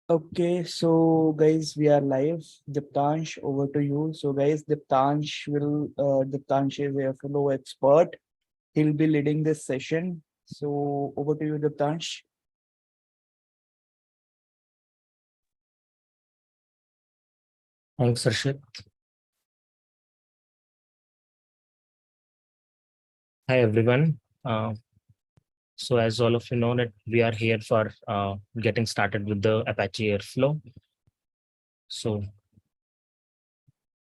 Okay, so guys, we are live. Diptansh, over to you. So guys, Diptansh is a fellow expert. He'll be leading this session. So over to you, Diptansh. Thanks, Harshit. Hi, everyone. So as all of you know that we are here for getting started with the Apache Airflow. So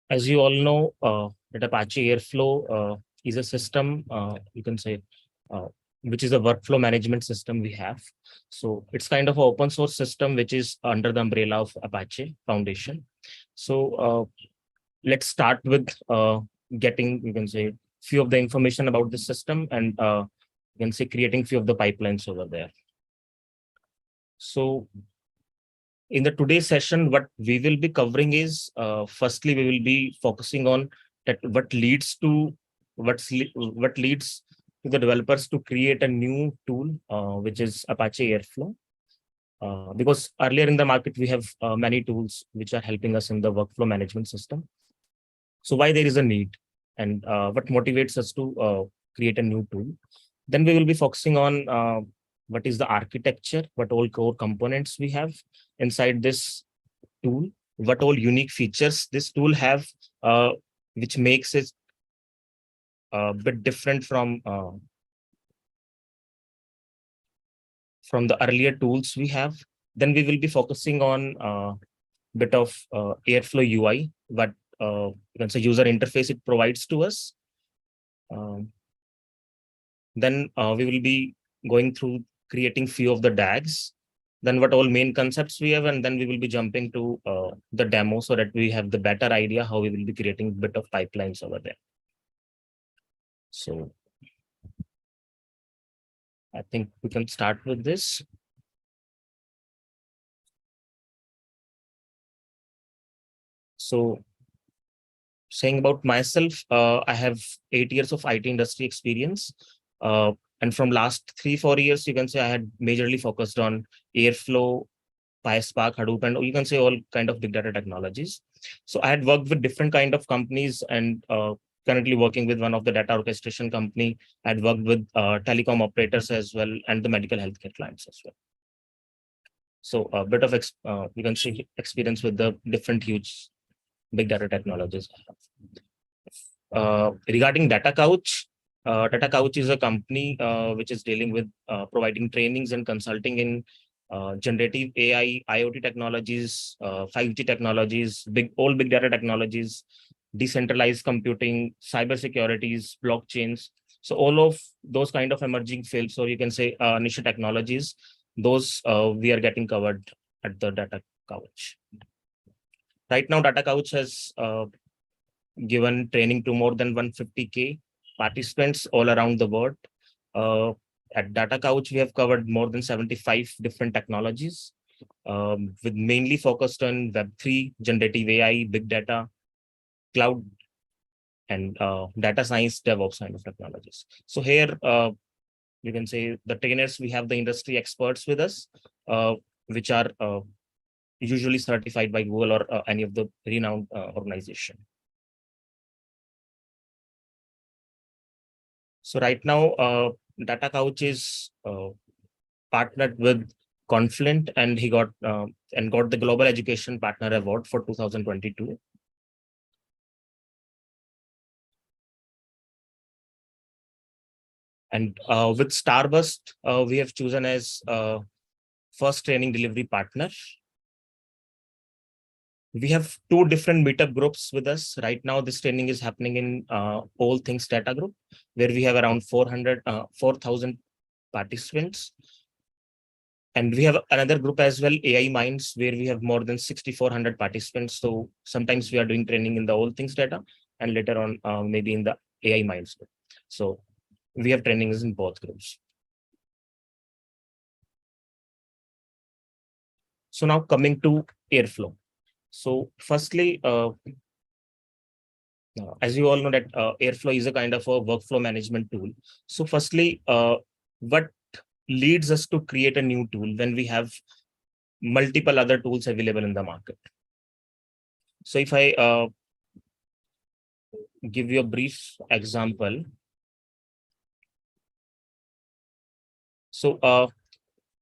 as you all know, that Apache Airflow is a system, you can say, uh, which is a workflow management system we have. So it's kind of an open source system, which is under the umbrella of Apache Foundation. So let's start with getting, you can say, few of the information about the system and you can say creating few of the pipelines over there. So in the today's session, what we will be covering is firstly, we will be focusing on that what leads to what leads to the developers to create a new tool, which is Apache Airflow. Because earlier in the market, we have many tools which are helping us in the workflow management system. So why there is a need and what motivates us to create a new tool. Then we will be focusing on what is the architecture, what all core components we have inside this tool, what all unique features this tool have, which makes it a bit different from the earlier tools we have. Then we will be focusing on bit of Airflow UI, what you can say user interface it provides to us. Then we will be going through creating few of the DAGs, then what all main concepts we have, and then we will be jumping to the demo so that we have the better idea how we will be creating a bit of pipelines over there. So I think we can start with this. So saying about myself, I have 8 years of IT industry experience. And from last 3-4 years, you can say I had majorly focused on Airflow, PySpark, Hadoop, and you can say all kind of big data technologies. So I had worked with different kind of companies and currently working with one of the data orchestration company. I had worked with telecom operators as well and the medical healthcare clients as well. So a bit of you can see experience with the different huge big data technologies. Regarding DataCouch, DataCouch is a company which is dealing with providing trainings and consulting in generative AI, IoT technologies, 5G technologies, all big data technologies, decentralized computing, cyber securities, blockchains. So all of those kind of emerging fields, or you can say niche technologies, those we are getting covered at the DataCouch. Right now, DataCouch has given training to more than 150K participants all around the world. At DataCouch, we have covered more than 75 different technologies, with mainly focused on Web3, generative AI, big data, cloud, and data science, DevOps kind of technologies. So here, you can say the trainers, we have the industry experts with us, which are usually certified by Google or any of the renowned organization. So right now, DataCouch is partnered with Confluent, and he got the Global Education Partner Award for 2022. And with Starburst, we have chosen as first training delivery partner. We have 2 different meetup groups with us. Right now, this training is happening in All Things Data Group, where we have around 4,000 participants. And we have another group as well, AI Minds, where we have more than 6,400 participants. So sometimes we are doing training in the All Things Data and later on maybe in the AI Minds group. So we have trainings in both groups. So now coming to Airflow. So firstly, as you all know that Airflow is a kind of a workflow management tool. So firstly, what leads us to create a new tool when we have multiple other tools available in the market. So if I give you a brief example. So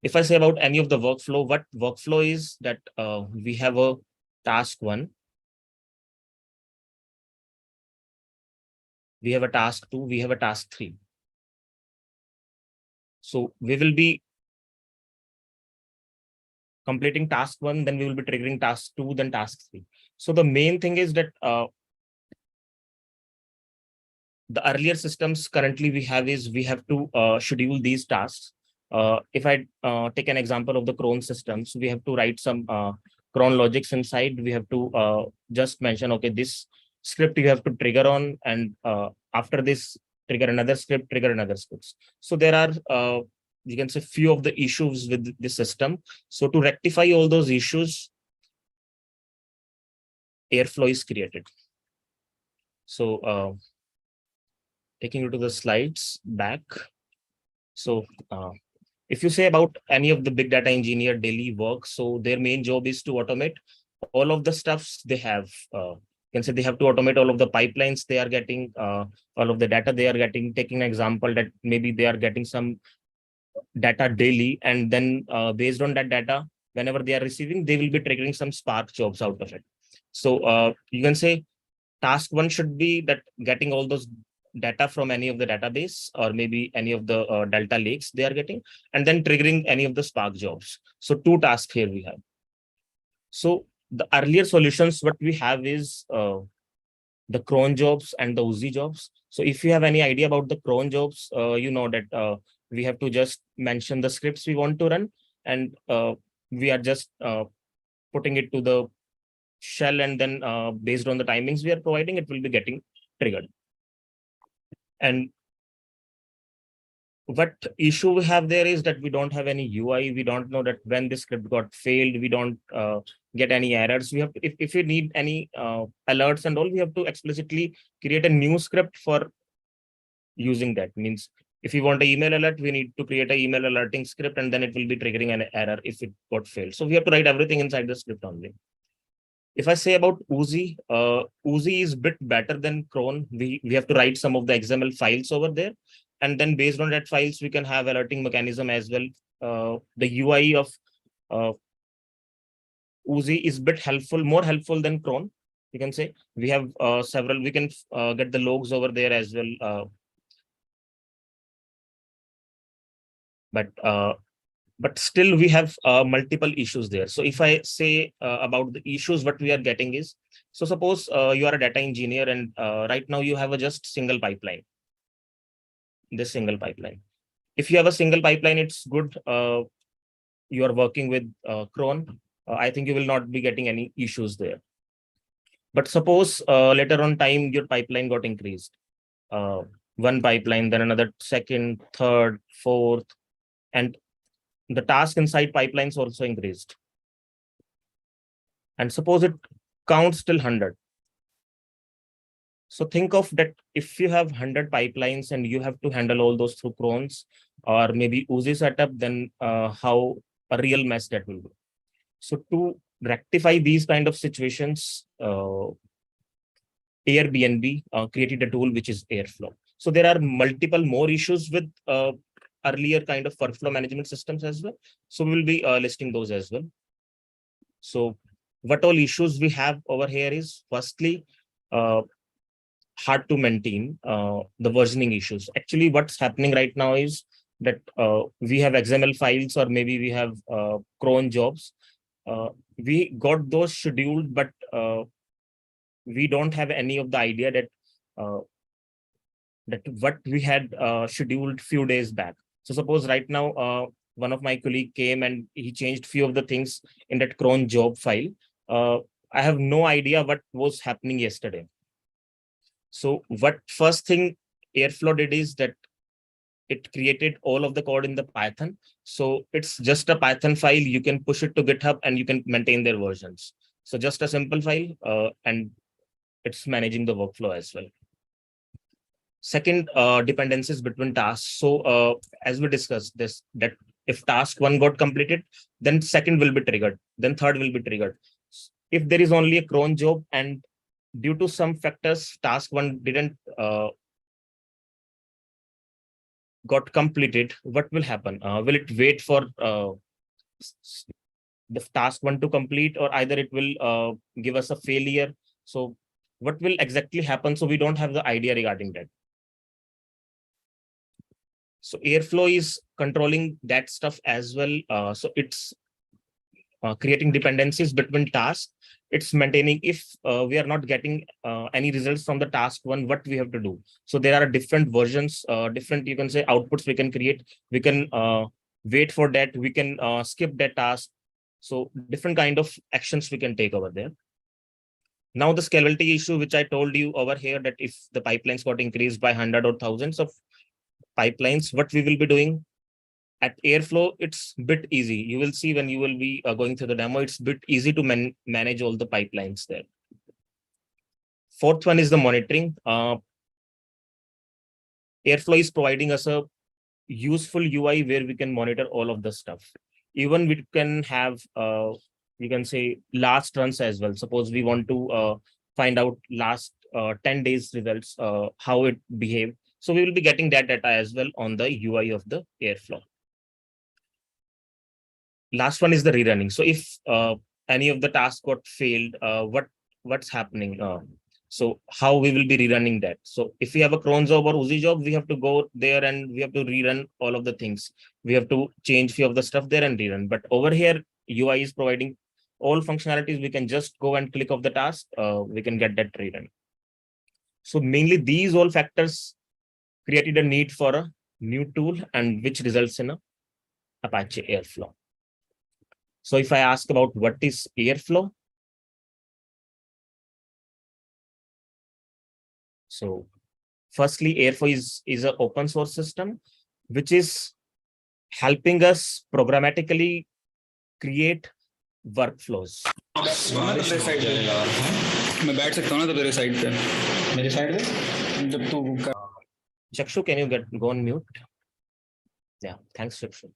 if I say about any of the workflow, what workflow is that we have a task 1, we have a task 2, we have a task 3. So we will be completing task 1, then we will be triggering task 2, then task 3. So the main thing is that the earlier systems currently we have is we have to schedule these tasks. If I take an example of the cron systems, we have to write some cron logics inside. We have to just mention, okay, this script you have to trigger on, and after this trigger another script, trigger another scripts. So there are you can say few of the issues with this system. So to rectify all those issues, Airflow is created. So taking you to the slides back. So if you say about any of the big data engineer daily work, so their main job is to automate all of the stuffs they have. You can say they have to automate all of the pipelines they are getting, all of the data they are getting. Taking an example that maybe they are getting some data daily, and then based on that data, whenever they are receiving, they will be triggering some Spark jobs out of it. So you can say task 1 should be that getting all those data from any of the database or maybe any of the Delta lakes they are getting, and then triggering any of the Spark jobs. So 2 tasks here we have. So the earlier solutions, what we have is the cron jobs and the Uzi jobs. So if you have any idea about the cron jobs, you know that we have to just mention the scripts we want to run, and we are just putting it to the shell, and then based on the timings we are providing, it will be getting triggered. And what issue we have there is that we don't have any UI. We don't know that when this script got failed, we don't get any errors. We have to, if we need any alerts and all, we have to explicitly create a new script for using that. Means if we want an email alert, we need to create an email alerting script, and then it will be triggering an error if it got failed. So we have to write everything inside the script only. If I say about Uzi, Uzi is a bit better than cron. We have to write some of the XML files over there, and then based on that files, we can have alerting mechanism as well. The UI of Uzi is a bit helpful, more helpful than cron. You can say we have several. We can get the logs over there as well. But still we have multiple issues there. So if I say about the issues, what we are getting is, so suppose you are a data engineer, and right now you have a just single pipeline, this single pipeline. If you have a single pipeline, it's good. You are working with cron. I think you will not be getting any issues there. But suppose later on time, your pipeline got increased. One pipeline, then another, second, third, fourth, and the task inside pipelines also increased. And suppose it counts till 100. So think of that, if you have 100 pipelines and you have to handle all those through crons or maybe Uzi setup, then how a real mess that will be. So to rectify these kind of situations, Airbnb created a tool which is Airflow. So there are multiple more issues with earlier kind of workflow management systems as well. So we will be listing those as well. So what all issues we have over here is, firstly, hard to maintain the versioning issues. Actually, what's happening right now is that we have XML files or maybe we have cron jobs. We got those scheduled, but we don't have any of the idea that that what we had scheduled few days back. So suppose right now, one of my colleague came and he changed few of the things in that cron job file. I have no idea what was happening yesterday. So what first thing Airflow did is that it created all of the code in the Python. So it's just a Python file. You can push it to GitHub and you can maintain their versions. So just a simple file, and it's managing the workflow as well. Second, dependencies between tasks. So as we discussed this, that If task one got completed, then second will be triggered, then third will be triggered. If there is only a cron job and due to some factors, task one didn't got completed, what will happen? Will it wait for the task one to complete, or either it will give us a failure? So what will exactly happen? So we don't have the idea regarding that. So Airflow is controlling that stuff as well. So it's creating dependencies between tasks. It's maintaining if we are not getting any results from the task one, what we have to do. So there are different versions, different, you can say, outputs we can create. We can wait for that. We can skip that task. So different kind of actions we can take over there. Now the scalability issue, which I told you over here, that if the pipelines got increased by 100 or thousands of pipelines, what we will be doing at Airflow, it's a bit easy. You will see when you will be going through the demo, it's a bit easy to manage all the pipelines there. Fourth one is the monitoring. Airflow is providing us a useful UI where we can monitor all of the stuff. Even we can have, you can say, last runs as well. Suppose we want to find out last 10 days results, how it behaved. So we will be getting that data as well on the UI of the Airflow. Last one is the rerunning. So if any of the tasks got failed, what's happening? So how we will be rerunning that? So if we have a cron job or Uzi job, we have to go there and we have to rerun all of the things. We have to change few of the stuff there and rerun. But over here, UI is providing all functionalities. We can just go and click off the task. We can get that rerun. So mainly these all factors created a need for a new tool, and which results in a Apache Airflow. So if I ask about what is Airflow, so firstly, Airflow is an open source system, which is helping us programmatically create workflows. मैं बैठ सकता हूँ ना तेरे side पे मेरी side पे जब तू Chakshu, can you go on mute? Yeah, thanks, Chakshu.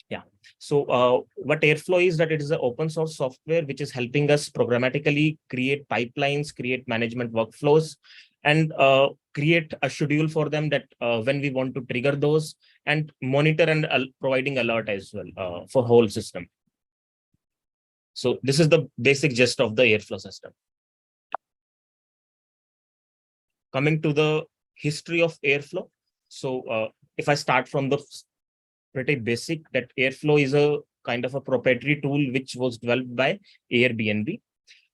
Yeah. So what Airflow is, that it is an open source software which is helping us programmatically create pipelines, create management workflows, and create a schedule for them that when we want to trigger those, and monitor and providing alert as well for whole system. So this is the basic gist of the Airflow system. Coming to the history of Airflow. So if I start from the pretty basic, that Airflow is a kind of a proprietary tool which was developed by Airbnb.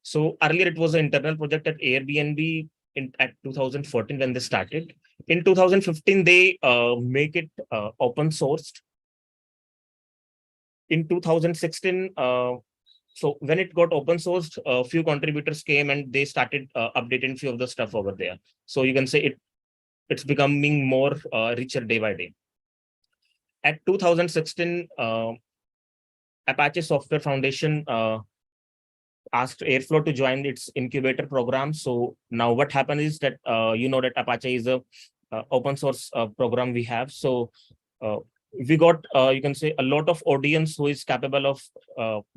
So earlier it was an internal project at Airbnb at 2014 when they started. In 2015, they make it open sourced. In 2016, so when it got open sourced, a few contributors came and they started updating few of the stuff over there. So you can say it's becoming more richer day by day. At 2016, Apache Software Foundation asked Airflow to join its incubator program. So now what happened is that, you know that Apache is a open source program we have. So we got, you can say, a lot of audience who is capable of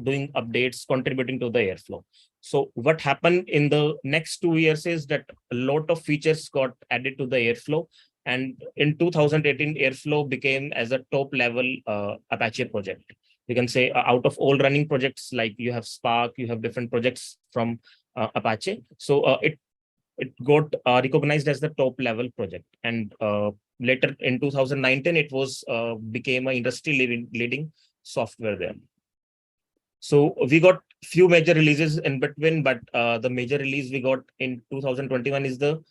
doing updates, contributing to the Airflow. So what happened in the next 2 years is that a lot of features got added to the Airflow. And in 2018, Airflow became as a top level Apache project. You can say out of all running projects, like you have Spark, you have different projects from Apache. So it got recognized as the top level project. And later in 2019, it was became an industry leading software there. So we got few major releases in between, but the major release we got in 2021 is the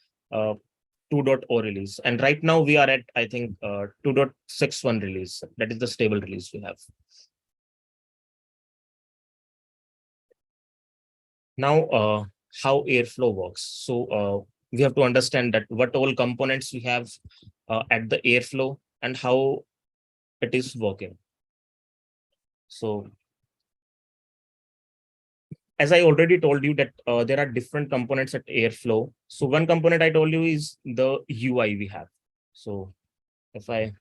2.0 release. And right now we are at, I think, 2.61 release. That is the stable release we have. Now, how Airflow works. So we have to understand that what all components we have at the Airflow and how it is working. So as I already told you that there are different components at Airflow. So one component I told you is the UI we have. So if I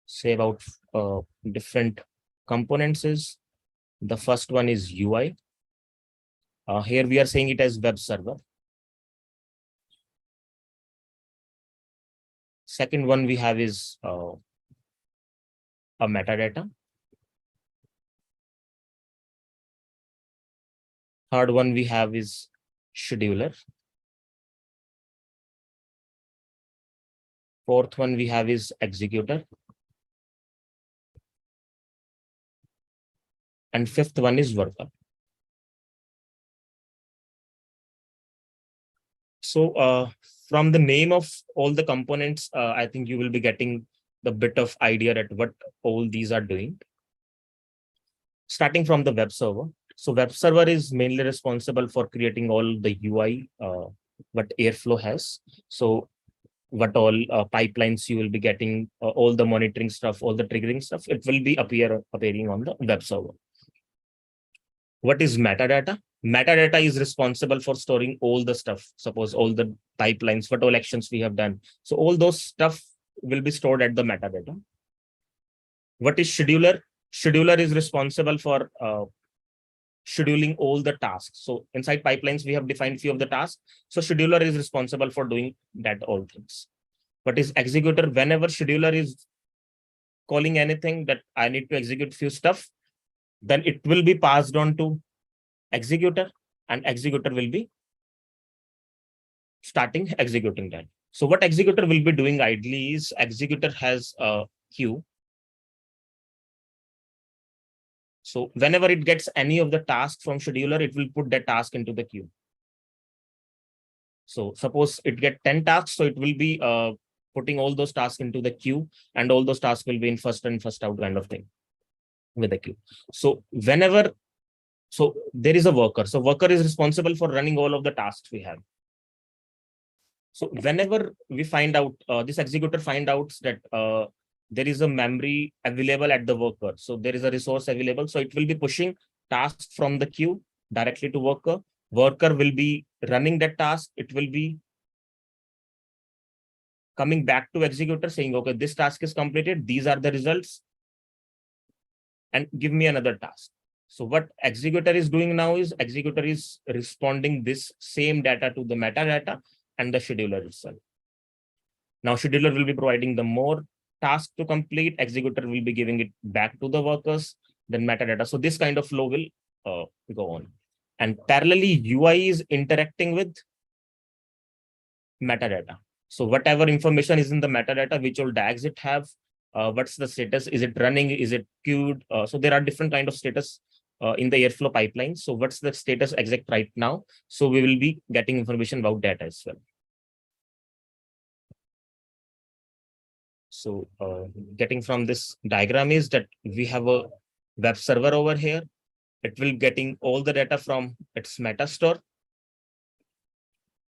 say about different components is the first one is UI. Here we are saying it as web server. Second one we have is a metadata. Third one we have is scheduler. Fourth one we have is executor. And fifth one is worker. So from the name of all the components, I think you will be getting the bit of idea at what all these are doing. Starting from the web server. So web server is mainly responsible for creating all the UI, what Airflow has. So what all pipelines you will be getting, all the monitoring stuff, all the triggering stuff, it will be appearing on the web server. What is metadata? Metadata is responsible for storing all the stuff. Suppose all the pipelines, what all actions we have done. So all those stuff will be stored at the metadata. What is scheduler? Scheduler is responsible for scheduling all the tasks. So inside pipelines, we have defined few of the tasks. So scheduler is responsible for doing that all things. What is executor? Whenever scheduler is calling anything that I need to execute few stuff, then it will be passed on to executor, and executor will be starting executing that. So what executor will be doing ideally is executor has a queue. So whenever it gets any of the task from scheduler, it will put that task into the queue. So suppose it get 10 tasks, so it will be putting all those tasks into the queue, and all those tasks will be in first in, first out kind of thing with the queue. So so there is a worker. So worker is responsible for running all of the tasks we have. So whenever we find out, this executor find out that there is a memory available at the worker. So there is a resource available. So it will be pushing tasks from the queue directly to worker. Worker will be running that task. It will be coming back to executor saying, okay, this task is completed. These are the results. And give me another task. So what executor is doing now is executor is responding this same data to the metadata and the scheduler itself. Now scheduler will be providing the more task to complete. Executor will be giving it back to the workers, then metadata. So this kind of flow will go on. And parallelly, UI is interacting with metadata. So whatever information is in the metadata, which all DAGs it have, what's the status? Is it running? Is it queued? So there are different kind of status in the Airflow pipeline. So what's the status exact right now? So we will be getting information about that as well. So getting from this diagram is that we have a web server over here. It will getting all the data from its meta store.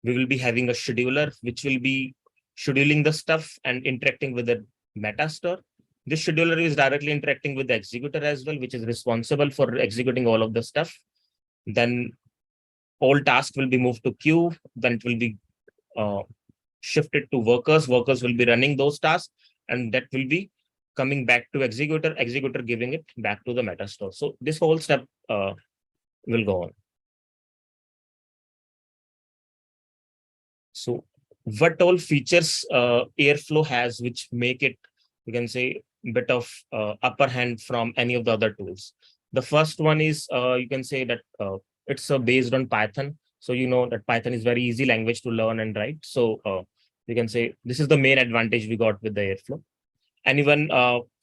We will be having a scheduler, which will be scheduling the stuff and interacting with the meta store. This scheduler is directly interacting with the executor as well, which is responsible for executing all of the stuff. Then all tasks will be moved to queue. Then it will be shifted to workers. Workers will be running those tasks, and that will be coming back to executor, executor giving it back to the meta store. So this whole step will go on. So what all features Airflow has, which make it, you can say, a bit of upper hand from any of the other tools. The first one is, you can say that it's based on Python. So you know that Python is very easy language to learn and write. So you can say this is the main advantage we got with the Airflow. Anyone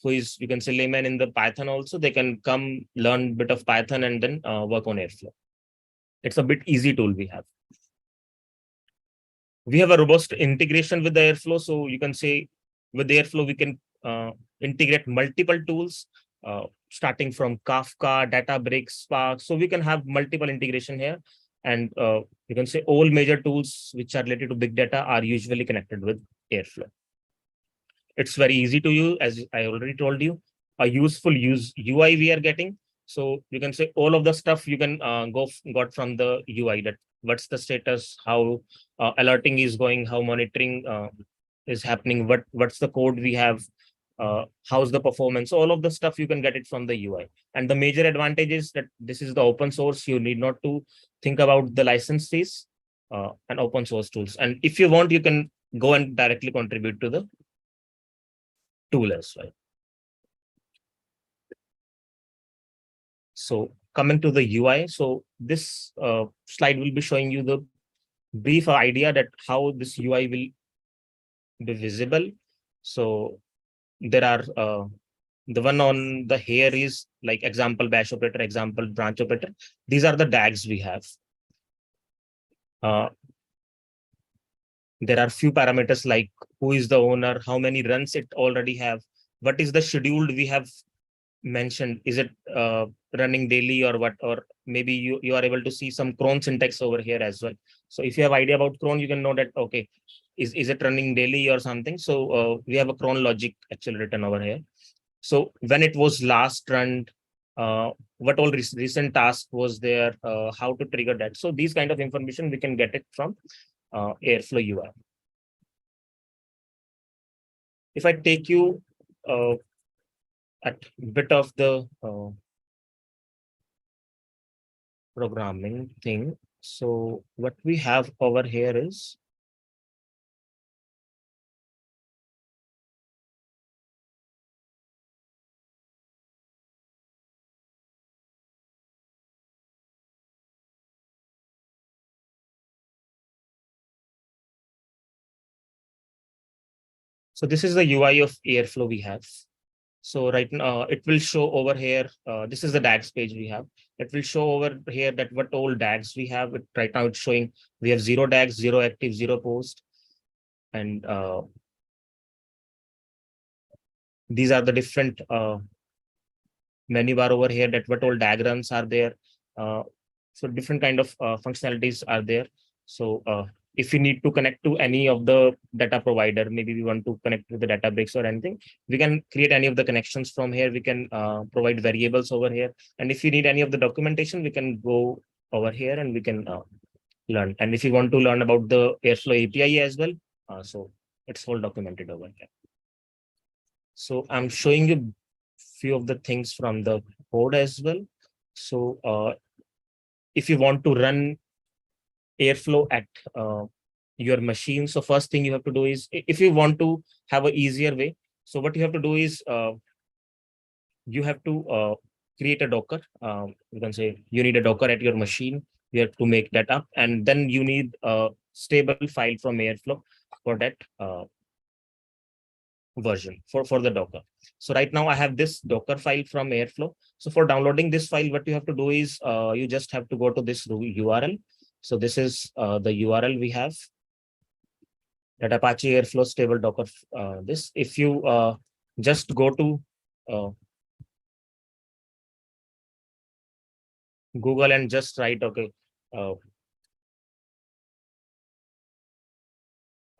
who is, you can say, layman in the Python also, they can come learn a bit of Python and then work on Airflow. It's a bit easy tool we have. We have a robust integration with the Airflow. So you can say with the Airflow, we can integrate multiple tools, starting from Kafka, Databricks, Spark. So we can have multiple integration here. And you can say all major tools which are related to big data are usually connected with Airflow. It's very easy to use, as I already told you. A useful UI we are getting. So you can say all of the stuff you can got from the UI, that what's the status, how alerting is going, how monitoring is happening, what's the code we have, how's the performance, all of the stuff you can get it from the UI. And the major advantage is that this is the open source. You need not to think about the license fees and open source tools. And if you want, you can go and directly contribute to the tool as well. So coming to the UI, so this slide will be showing you the brief idea that how this UI will be visible. So there are the one on the here is like example bash operator, example branch operator. These are the DAGs we have. There are few parameters like who is the owner, how many runs it already have, what is the scheduled we have mentioned, is it running daily or what, or maybe you are able to see some cron syntax over here as well. So if you have idea about cron, you can know that okay, is it running daily or something. So we have a cron logic actually written over here. So when it was last run, what all recent task was there, how to trigger that. So these kind of information we can get it from Airflow UI. If I take you at bit of the programming thing, so what we have over here is so this is the UI of Airflow we have. So right now it will show over here. This is the DAGs page we have. It will show over here that what all DAGs we have. Right now it's showing we have 0 DAGs, 0 active, 0 post. And these are the different menu bar over here that what all diagrams are there. So different kind of functionalities are there. So if you need to connect to any of the data provider, maybe we want to connect to the Databricks or anything, we can create any of the connections from here. We can provide variables over here. And if you need any of the documentation, we can go over here and we can learn. And if you want to learn about the Airflow API as well, so it's all documented over here. So I'm showing you few of the things from the code as well. So if you want to run Airflow at your machine, so first thing you have to do is, if you want to have an easier way, so what you have to do is you have to create a Docker. You can say you need a Docker at your machine. You have to make that up, and then you need a stable file from Airflow for that version for the Docker. So right now I have this Docker file from Airflow. So for downloading this file, what you have to do is you just have to go to this URL. So this is the URL we have, that Apache Airflow stable Docker. This, if you just go to Google and just write, okay,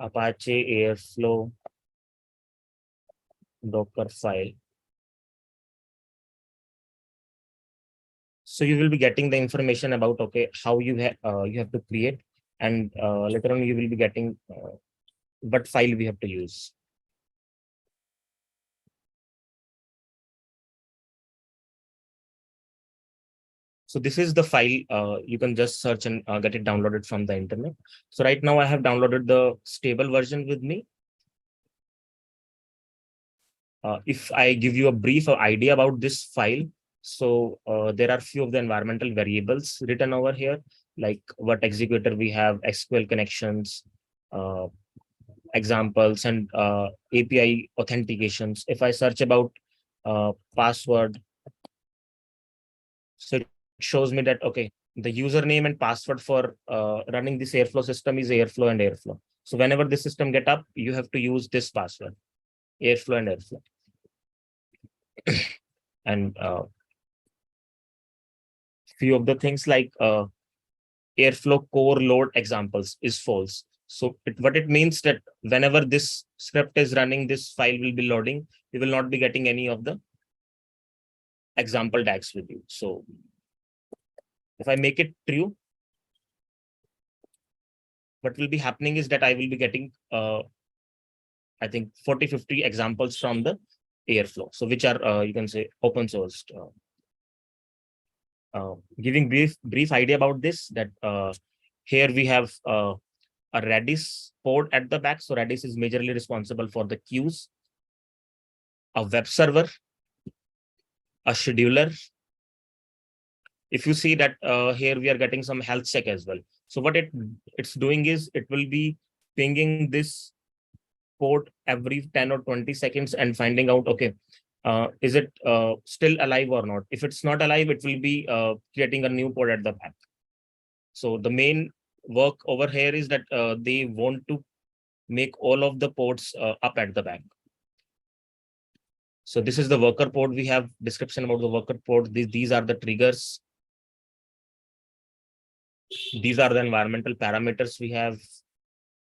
Apache Airflow Docker file. So you will be getting the information about, okay, how you have to create, and later on you will be getting what file we have to use. So this is the file. You can just search and get it downloaded from the internet. So right now I have downloaded the stable version with me. If I give you a brief idea about this file, so there are few of the environmental variables written over here, like what executor we have, SQL connections, examples, and API authentications. If I search about password, so it shows me that, okay, the username and password for running this Airflow system is Airflow and Airflow. So whenever the system get up, you have to use this password, Airflow and Airflow. And few of the things like Airflow core load examples is false. So what it means that whenever this script is running, this file will be loading. You will not be getting any of the example DAGs with you. So if I make it true, what will be happening is that I will be getting, I think 40-50 examples from the Airflow. So which are, you can say, open sourced. Giving brief idea about this, that here we have a Redis port at the back. So Redis is majorly responsible for the queues, a web server, a scheduler. If you see that here we are getting some health check as well. So what it's doing is it will be pinging this port every 10 or 20 seconds and finding out, okay, is it still alive or not? If it's not alive, it will be creating a new port at the back. So the main work over here is that they want to make all of the ports up at the back. So this is the worker port. We have description about the worker port. These are the triggers. These are the environmental parameters we have.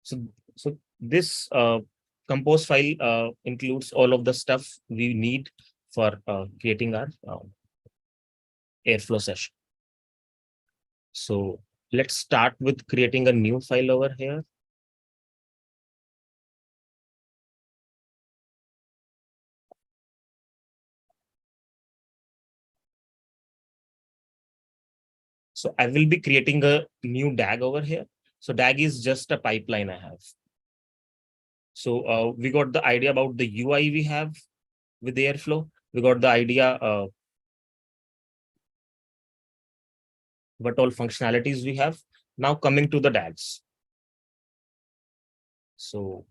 So this compose file includes all of the stuff we need for creating our Airflow session. So let's start with creating a new file over here. So I will be creating a new DAG over here. So DAG is just a pipeline I have. So we got the idea about the UI we have with Airflow. We got the idea what all functionalities we have. Now coming to the DAGs. So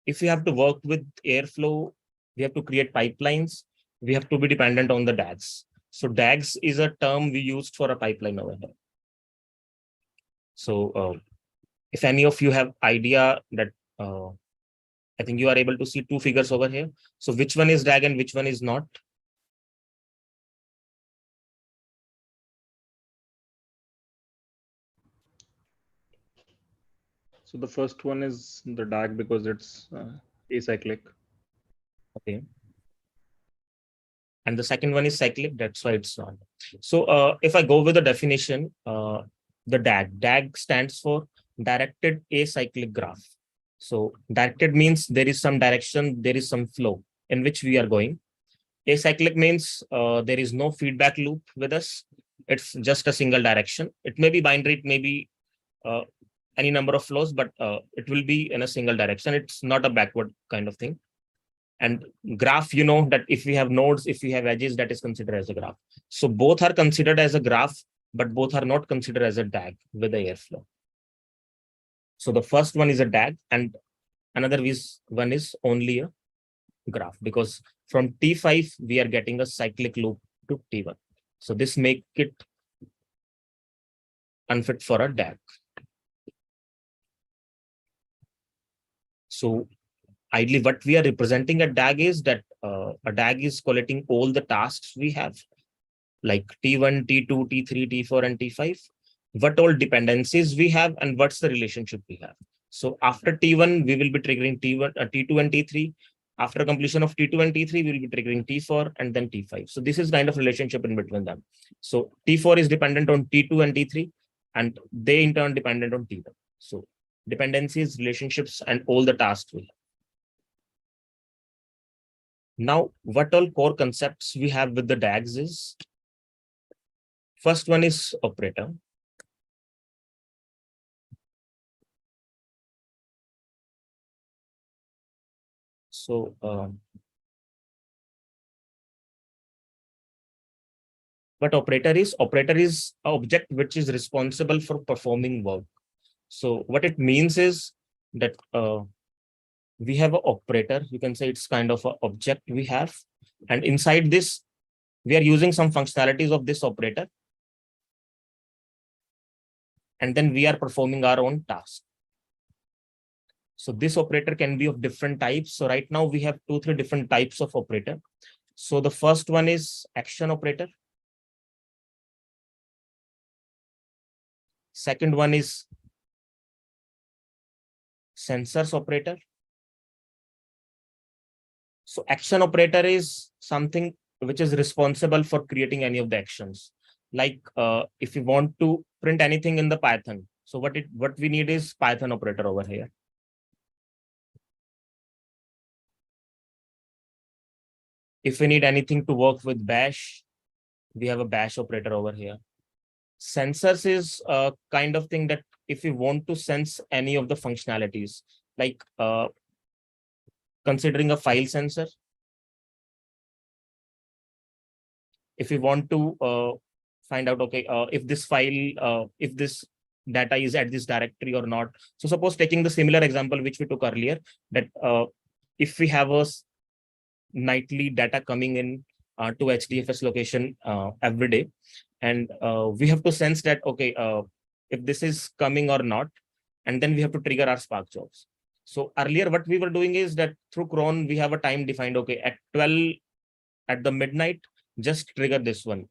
if we have to work with Airflow, we have to create pipelines. We have to be dependent on the DAGs. So DAGs is a term we used for a pipeline over here. So if any of you have idea that I think you are able to see two figures over here. So which one is DAG and which one is not? So the first one is the DAG because it's acyclic. Okay. And the second one is cyclic. That's why it's not. So if I go with the definition, the DAG stands for directed acyclic graph. So directed means there is some direction, there is some flow in which we are going. Acyclic means there is no feedback loop with us. It's just a single direction. It may be binary, it may be any number of flows, but it will be in a single direction. It's not a backward kind of thing. And graph, you know that if we have nodes, if we have edges, that is considered as a graph. So both are considered as a graph, but both are not considered as a DAG with the Airflow. So the first one is a DAG and another one is only a graph, because from T5, we are getting a cyclic loop to T1. So this make it unfit for a DAG. So ideally, what we are representing a DAG is that a DAG is collecting all the tasks we have, like T1, T2, T3, T4, and T5, what all dependencies we have, and what's the relationship we have. So after T1, we will be triggering T2 and T3. After completion of T2 and T3, we will be triggering T4 and then T5. So this is kind of relationship in between them. So T4 is dependent on T2 and T3, and they in turn dependent on T1. So dependencies, relationships, and all the tasks we have. Now, what all core concepts we have with the DAGs is, first one is operator. So what operator is? Operator is an object which is responsible for performing work. So what it means is that we have an operator. You can say it's kind of an object we have. And inside this, we are using some functionalities of this operator. And then we are performing our own task. So this operator can be of different types. So right now we have 2-3 different types of operator. So the first one is action operator. Second one is sensors operator. So action operator is something which is responsible for creating any of the actions. Like if you want to print anything in the Python, so what we need is Python operator over here. If we need anything to work with bash, we have a bash operator over here. Sensors is a kind of thing that if we want to sense any of the functionalities, like considering a file sensor, if we want to find out, okay, if this file, if this data is at this directory or not. So suppose taking the similar example which we took earlier, that if we have a nightly data coming in to HDFS location every day, and we have to sense that, okay, if this is coming or not, and then we have to trigger our Spark jobs. So earlier what we were doing is that through cron, we have a time defined, okay, at 12 at the midnight, just trigger this one.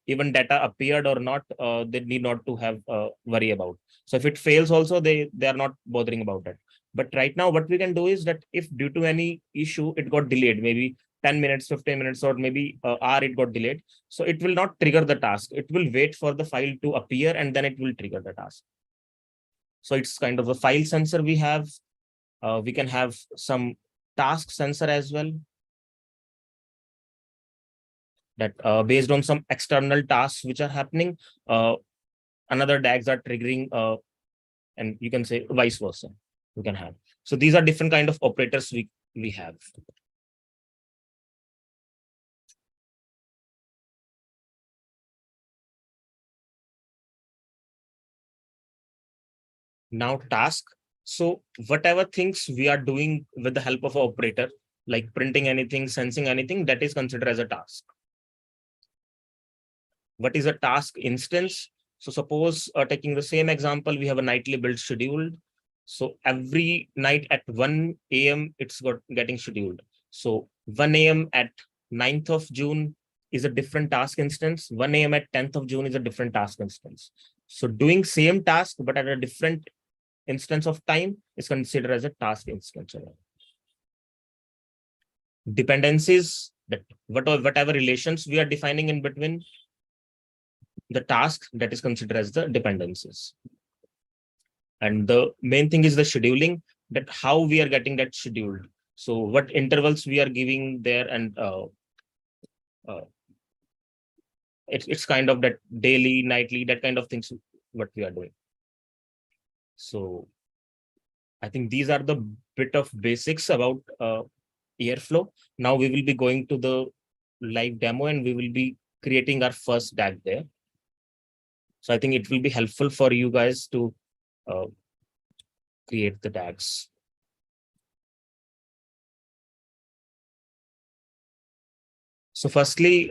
Even data appeared or not, they need not to have worry about. So if it fails also, they are not bothering about it. But right now, what we can do is that if due to any issue, it got delayed, maybe 10 minutes, 15 minutes, or maybe hour it got delayed. So it will not trigger the task. It will wait for the file to appear and then it will trigger the task. So it's kind of a file sensor we have. We can have some task sensor as well, that based on some external tasks which are happening, another DAGs are triggering, and you can say vice versa. You can have. So these are different kind of operators we have. Now task. So whatever things we are doing with the help of an operator, like printing anything, sensing anything, that is considered as a task. What is a task instance? So suppose taking the same example, we have a nightly build scheduled. So every night at 1 a.m. it's getting scheduled. So 1 a.m. at 9th of June is a different task instance. 1 a.m. at 10th of June is a different task instance. So doing same task, but at a different instance of time is considered as a task instance. Dependencies, that whatever relations we are defining in between the task, that is considered as the dependencies. And the main thing is the scheduling, that how we are getting that scheduled. So what intervals we are giving there, and it's kind of that daily, nightly, that kind of things what we are doing. So I think these are the bit of basics about Airflow. Now we will be going to the live demo and we will be creating our first DAG there. So I think it will be helpful for you guys to create the DAGs. So firstly,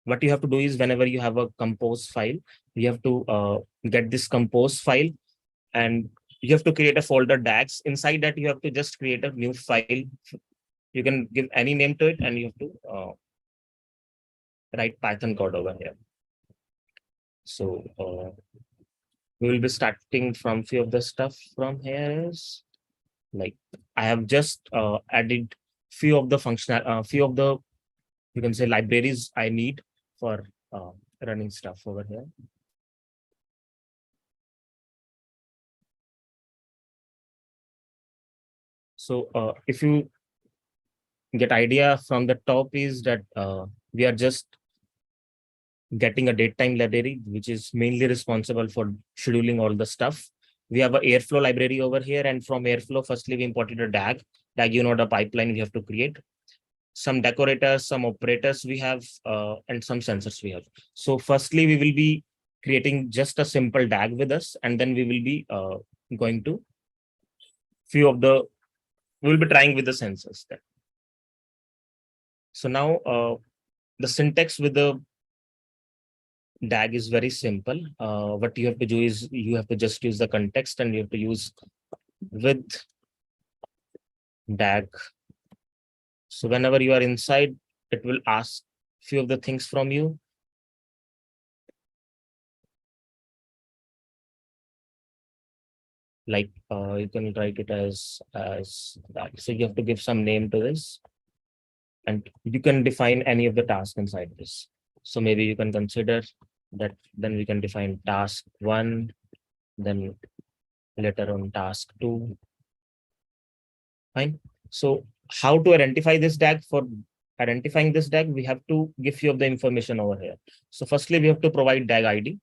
what you have to do is whenever you have a compose file, you have to get this compose file and you have to create a folder DAGs. Inside that, you have to just create a new file. You can give any name to it and you have to write Python code over here. So we will be starting from few of the stuff from here is like I have just added few of the functional, few of the, you can say, libraries I need for running stuff over here. So if you get idea from the top is that we are just getting a datetime library, which is mainly responsible for scheduling all the stuff. We have an Airflow library over here, and from Airflow, firstly, we imported a DAG. DAG, you know, the pipeline we have to create. Some decorators, some operators we have, and some sensors we have. So firstly, we will be creating just a simple DAG with us, and then we will be going to few of the, we'll be trying with the sensors there. So now the syntax with the DAG is very simple. What you have to do is you have to just use the context and you have to use with DAG. So whenever you are inside, it will ask few of the things from you. Like you can write it as that. So you have to give some name to this. And you can define any of the tasks inside this. So maybe you can consider that, then we can define task 1, then later on task 2. Fine. So how to identify this DAG? For identifying this DAG, we have to give few of the information over here. So firstly, we have to provide DAG ID.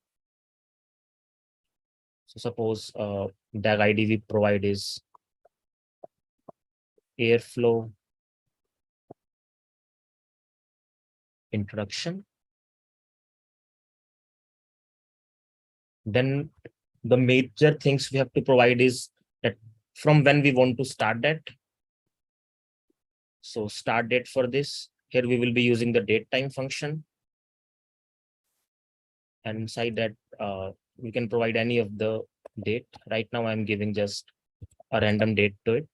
So suppose DAG ID we provide is Airflow introduction. Then the major things we have to provide is that from when we want to start that. So start date for this. Here we will be using the date time function. And inside that, we can provide any of the date. Right now, I'm giving just a random date to it.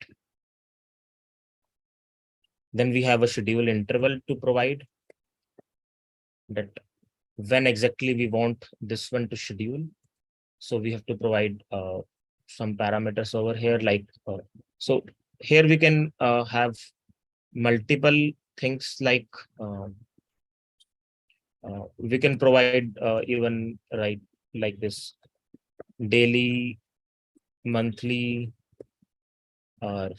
Then we have a schedule interval to provide that when exactly we want this one to schedule. So we have to provide some parameters over here. Like so here we can have multiple things like we can provide even like this daily, monthly, or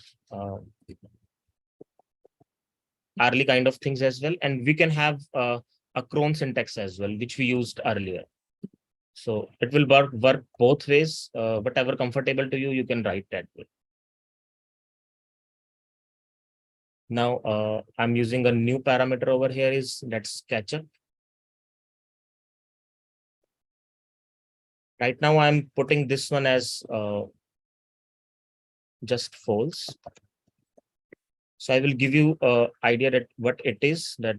hourly kind of things as well. And we can have a cron syntax as well, which we used earlier. So it will work both ways. Whatever comfortable to you, you can write that way. Now I'm using a new parameter over here is let's catch up. Right now I'm putting this one as just false. So I will give you an idea that what it is that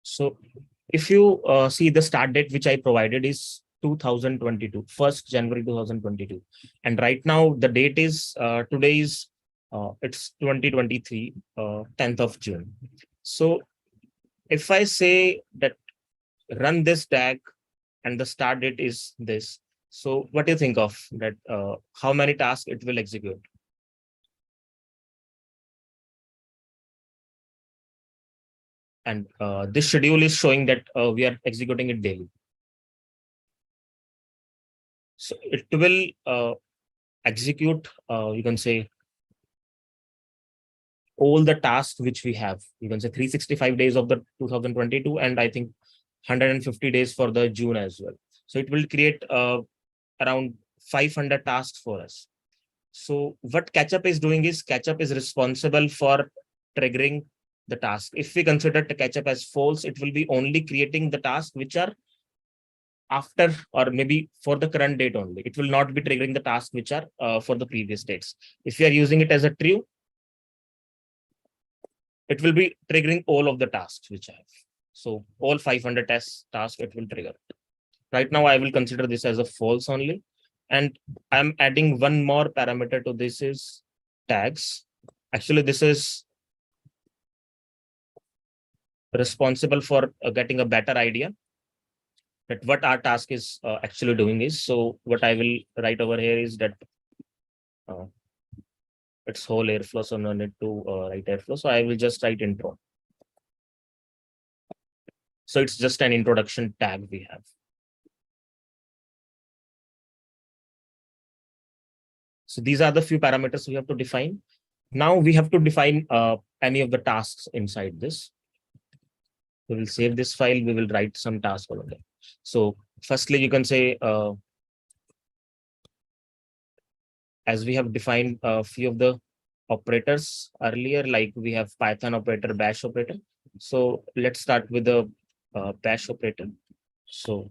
so if you see the start date which I provided is 2022, 1st January 2022. And right now the date is today is it's 2023, 10th of June. So if I say that run this DAG and the start date is this, so what do you think of that? How many tasks it will execute? And this schedule is showing that we are executing it daily. So it will execute, you can say, all the tasks which we have. You can say 365 days of the 2022, and I think 150 days for the June as well. So it will create around 500 tasks for us. So what catch-up is doing is catch-up is responsible for triggering the task. If we consider the catch-up as false, it will be only creating the tasks which are after or maybe for the current date only. It will not be triggering the tasks which are for the previous dates. If we are using it as a true, it will be triggering all of the tasks which I have. So all 500 tasks it will trigger. Right now, I will consider this as a false only. And I'm adding one more parameter to this is tags. Actually, this is responsible for getting a better idea that what our task is actually doing is. So what I will write over here is that it's whole airflow, so no need to write airflow. So I will just write intro. So it's just an introduction tag we have. So these are the few parameters we have to define. Now we have to define any of the tasks inside this. We will save this file. We will write some task over there. So firstly, you can say, as we have defined a few of the operators earlier, like we have Python operator, bash operator. So let's start with the bash operator. So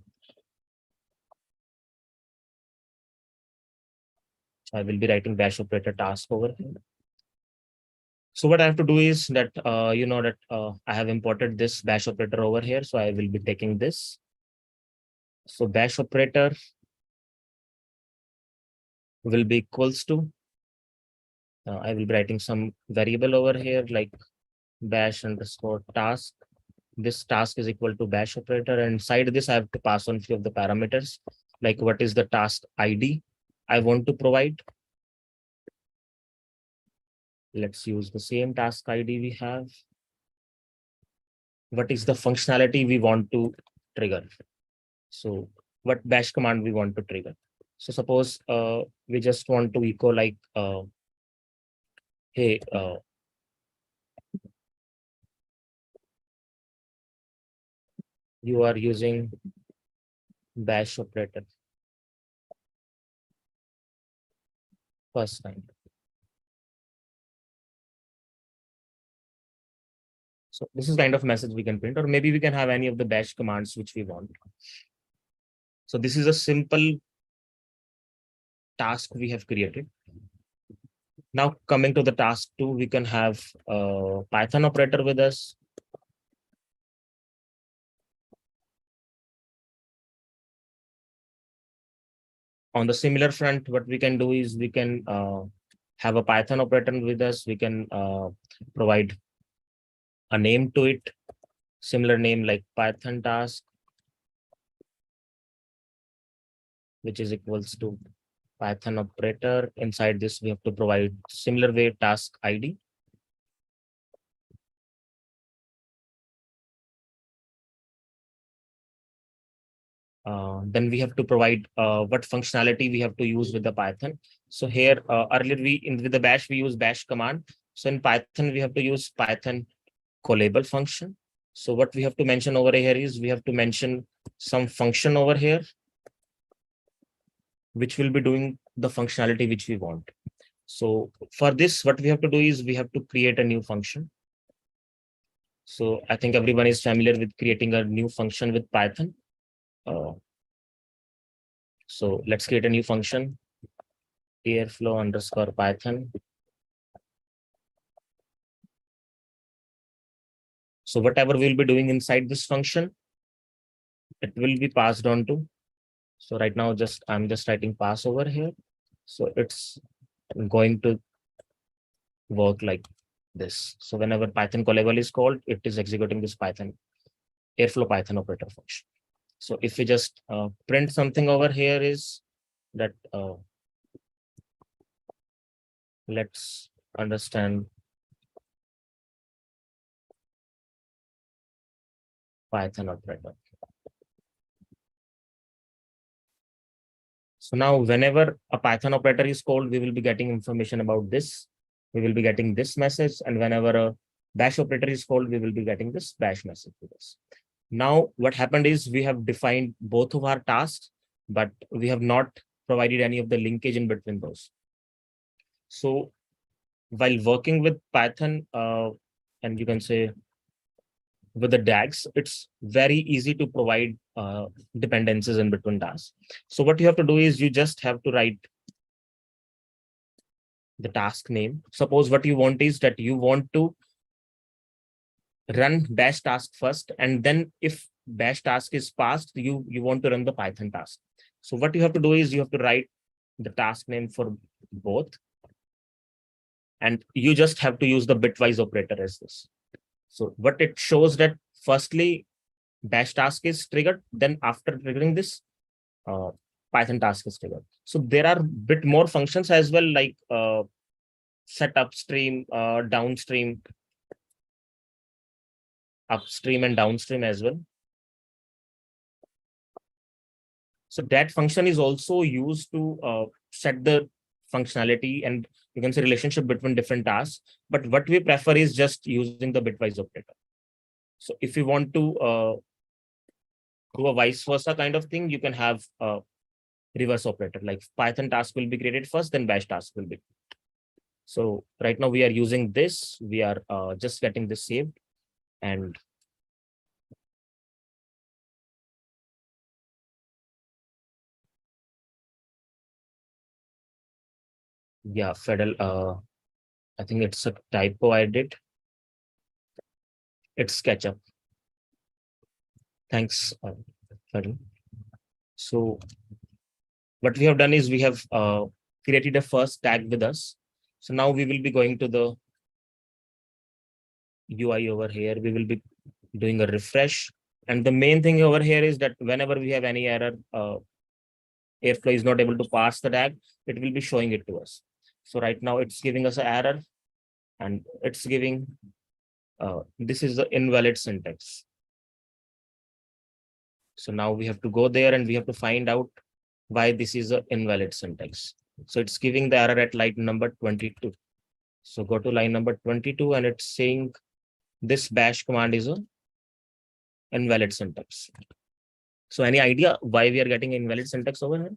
I will be writing bash operator task over here. So what I have to do is that, you know that I have imported this bash operator over here. So I will be taking this. So bash operator will be equals to, I will be writing some variable over here like bash underscore task. This task is equal to bash operator. And inside this, I have to pass on few of the parameters, like what is the task ID I want to provide. Let's use the same task ID we have. What is the functionality we want to trigger? So what bash command we want to trigger? So suppose we just want to echo like, hey, you are using bash operator first time. So this is kind of message we can print, or maybe we can have any of the bash commands which we want. So this is a simple task we have created. Now coming to the task 2, we can have a Python operator with us. On the similar front, what we can do is we can have a Python operator with us. We can provide a name to it, similar name like Python task, which is equals to Python operator. Inside this, we have to provide similar way task ID. Then we have to provide what functionality we have to use with the Python. So here earlier with the bash, we use bash command. So in Python, we have to use Python callable function. So what we have to mention over here is we have to mention some function over here, which will be doing the functionality which we want. So for this, what we have to do is we have to create a new function. So I think everyone is familiar with creating a new function with Python. So let's create a new function, Airflow underscore Python. So whatever we'll be doing inside this function, it will be passed on to. So right now, I'm just writing pass over here. So it's going to work like this. So whenever Python callable is called, it is executing this Python Airflow Python operator function. So if we just print something over here is that let's understand Python operator. So now whenever a Python operator is called, we will be getting information about this. We will be getting this message. And whenever a bash operator is called, we will be getting this bash message with us. Now, what happened is we have defined both of our tasks, but we have not provided any of the linkage in between those. So while working with Python, and you can say with the DAGs, it's very easy to provide dependencies in between tasks. So what you have to do is you just have to write the task name. Suppose what you want is that you want to run bash task first, and then if bash task is passed, you want to run the Python task. So what you have to do is you have to write the task name for both, and you just have to use the bitwise operator as this. So what it shows that firstly bash task is triggered, then after triggering this Python task is triggered. So there are bit more functions as well, like set upstream, downstream, upstream and downstream as well. So that function is also used to set the functionality and you can say relationship between different tasks. But what we prefer is just using the bitwise operator. So if you want to do a vice versa kind of thing, you can have a reverse operator, like Python task will be created first, then bash task will be. So right now we are using this. We are just getting this saved, and yeah, Fedel, I think it's a typo I did. It's SketchUp. Thanks, Fedel. So what we have done is we have created a first tag with us. So now we will be going to the UI over here. We will be doing a refresh. And the main thing over here is that whenever we have any error, Airflow is not able to parse the tag, it will be showing it to us. So right now it's giving us an error and it's giving, this is the invalid syntax. So now we have to go there and we have to find out why this is an invalid syntax. So it's giving the error at line number 22. So go to line number 22 and it's saying this bash command is a invalid syntax. So any idea why we are getting invalid syntax over here?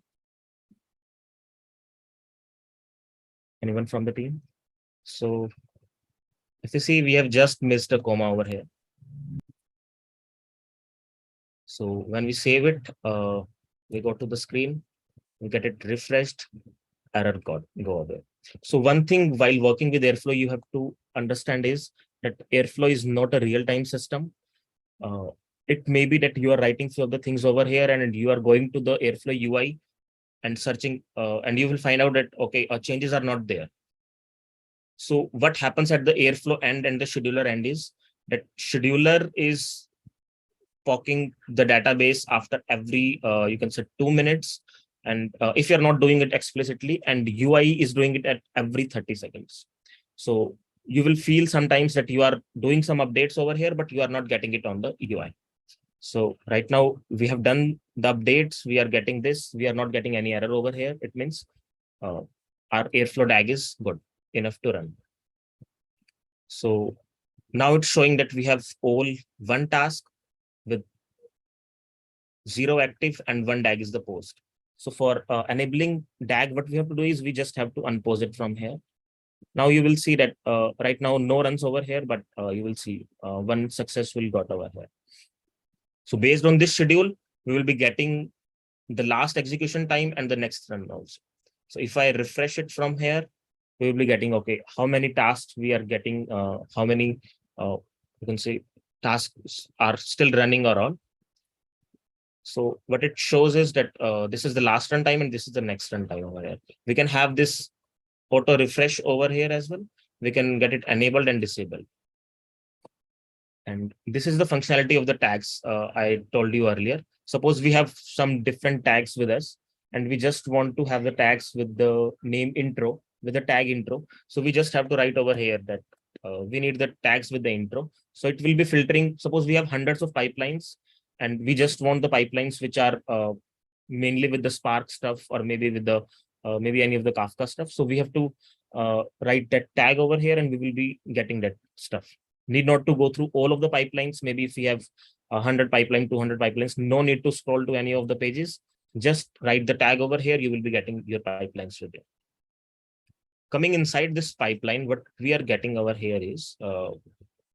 Anyone from the team? So if you see, we have just missed a comma over here. So when we save it, we go to the screen, we get it refreshed, error code go away. So one thing while working with Airflow, you have to understand is that Airflow is not a real-time system. It may be that you are writing few of the things over here and you are going to the Airflow UI and searching, and you will find out that, okay, changes are not there. So what happens at the Airflow end and the scheduler end is that scheduler is poking the database after every, you can say 2 minutes. And if you're not doing it explicitly, and UI is doing it at every 30 seconds. So you will feel sometimes that you are doing some updates over here, but you are not getting it on the UI. So right now we have done the updates. We are getting this. We are not getting any error over here. It means our Airflow DAG is good enough to run. So now it's showing that we have all one task with 0 active and 1 DAG is the post. So for enabling DAG, what we have to do is we just have to unpause it from here. Now you will see that right now no runs over here, but you will see one successful got over here. So based on this schedule, we will be getting the last execution time and the next run also. So if I refresh it from here, we will be getting, okay, how many tasks we are getting, how many, you can say tasks are still running or on. So what it shows is that this is the last runtime and this is the next runtime over here. We can have this auto refresh over here as well. We can get it enabled and disabled. And this is the functionality of the tags I told you earlier. Suppose we have some different tags with us and we just want to have the tags with the name intro, with the tag intro. So we just have to write over here that we need the tags with the intro. So it will be filtering. Suppose we have hundreds of pipelines and we just want the pipelines which are mainly with the Spark stuff or maybe with the maybe any of the Kafka stuff. So we have to write that tag over here and we will be getting that stuff. Need not to go through all of the pipelines. Maybe if we have 100 pipeline, 200 pipelines, no need to scroll to any of the pages. Just write the tag over here. You will be getting your pipelines with it. Coming inside this pipeline, what we are getting over here is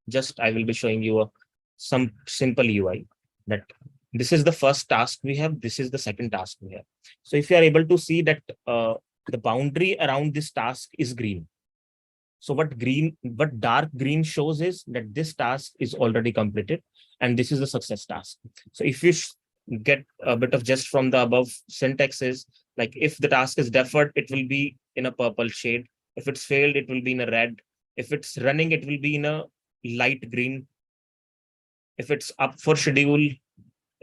just I will be showing you some simple UI that this is the first task we have. This is the second task we have. So if you are able to see that the boundary around this task is green. So what dark green shows is that this task is already completed and this is a success task. So if you get a bit of just from the above syntax is like if the task is deferred, it will be in a purple shade. If it's failed, it will be in a red. If it's running, it will be in a light green. If it's up for schedule,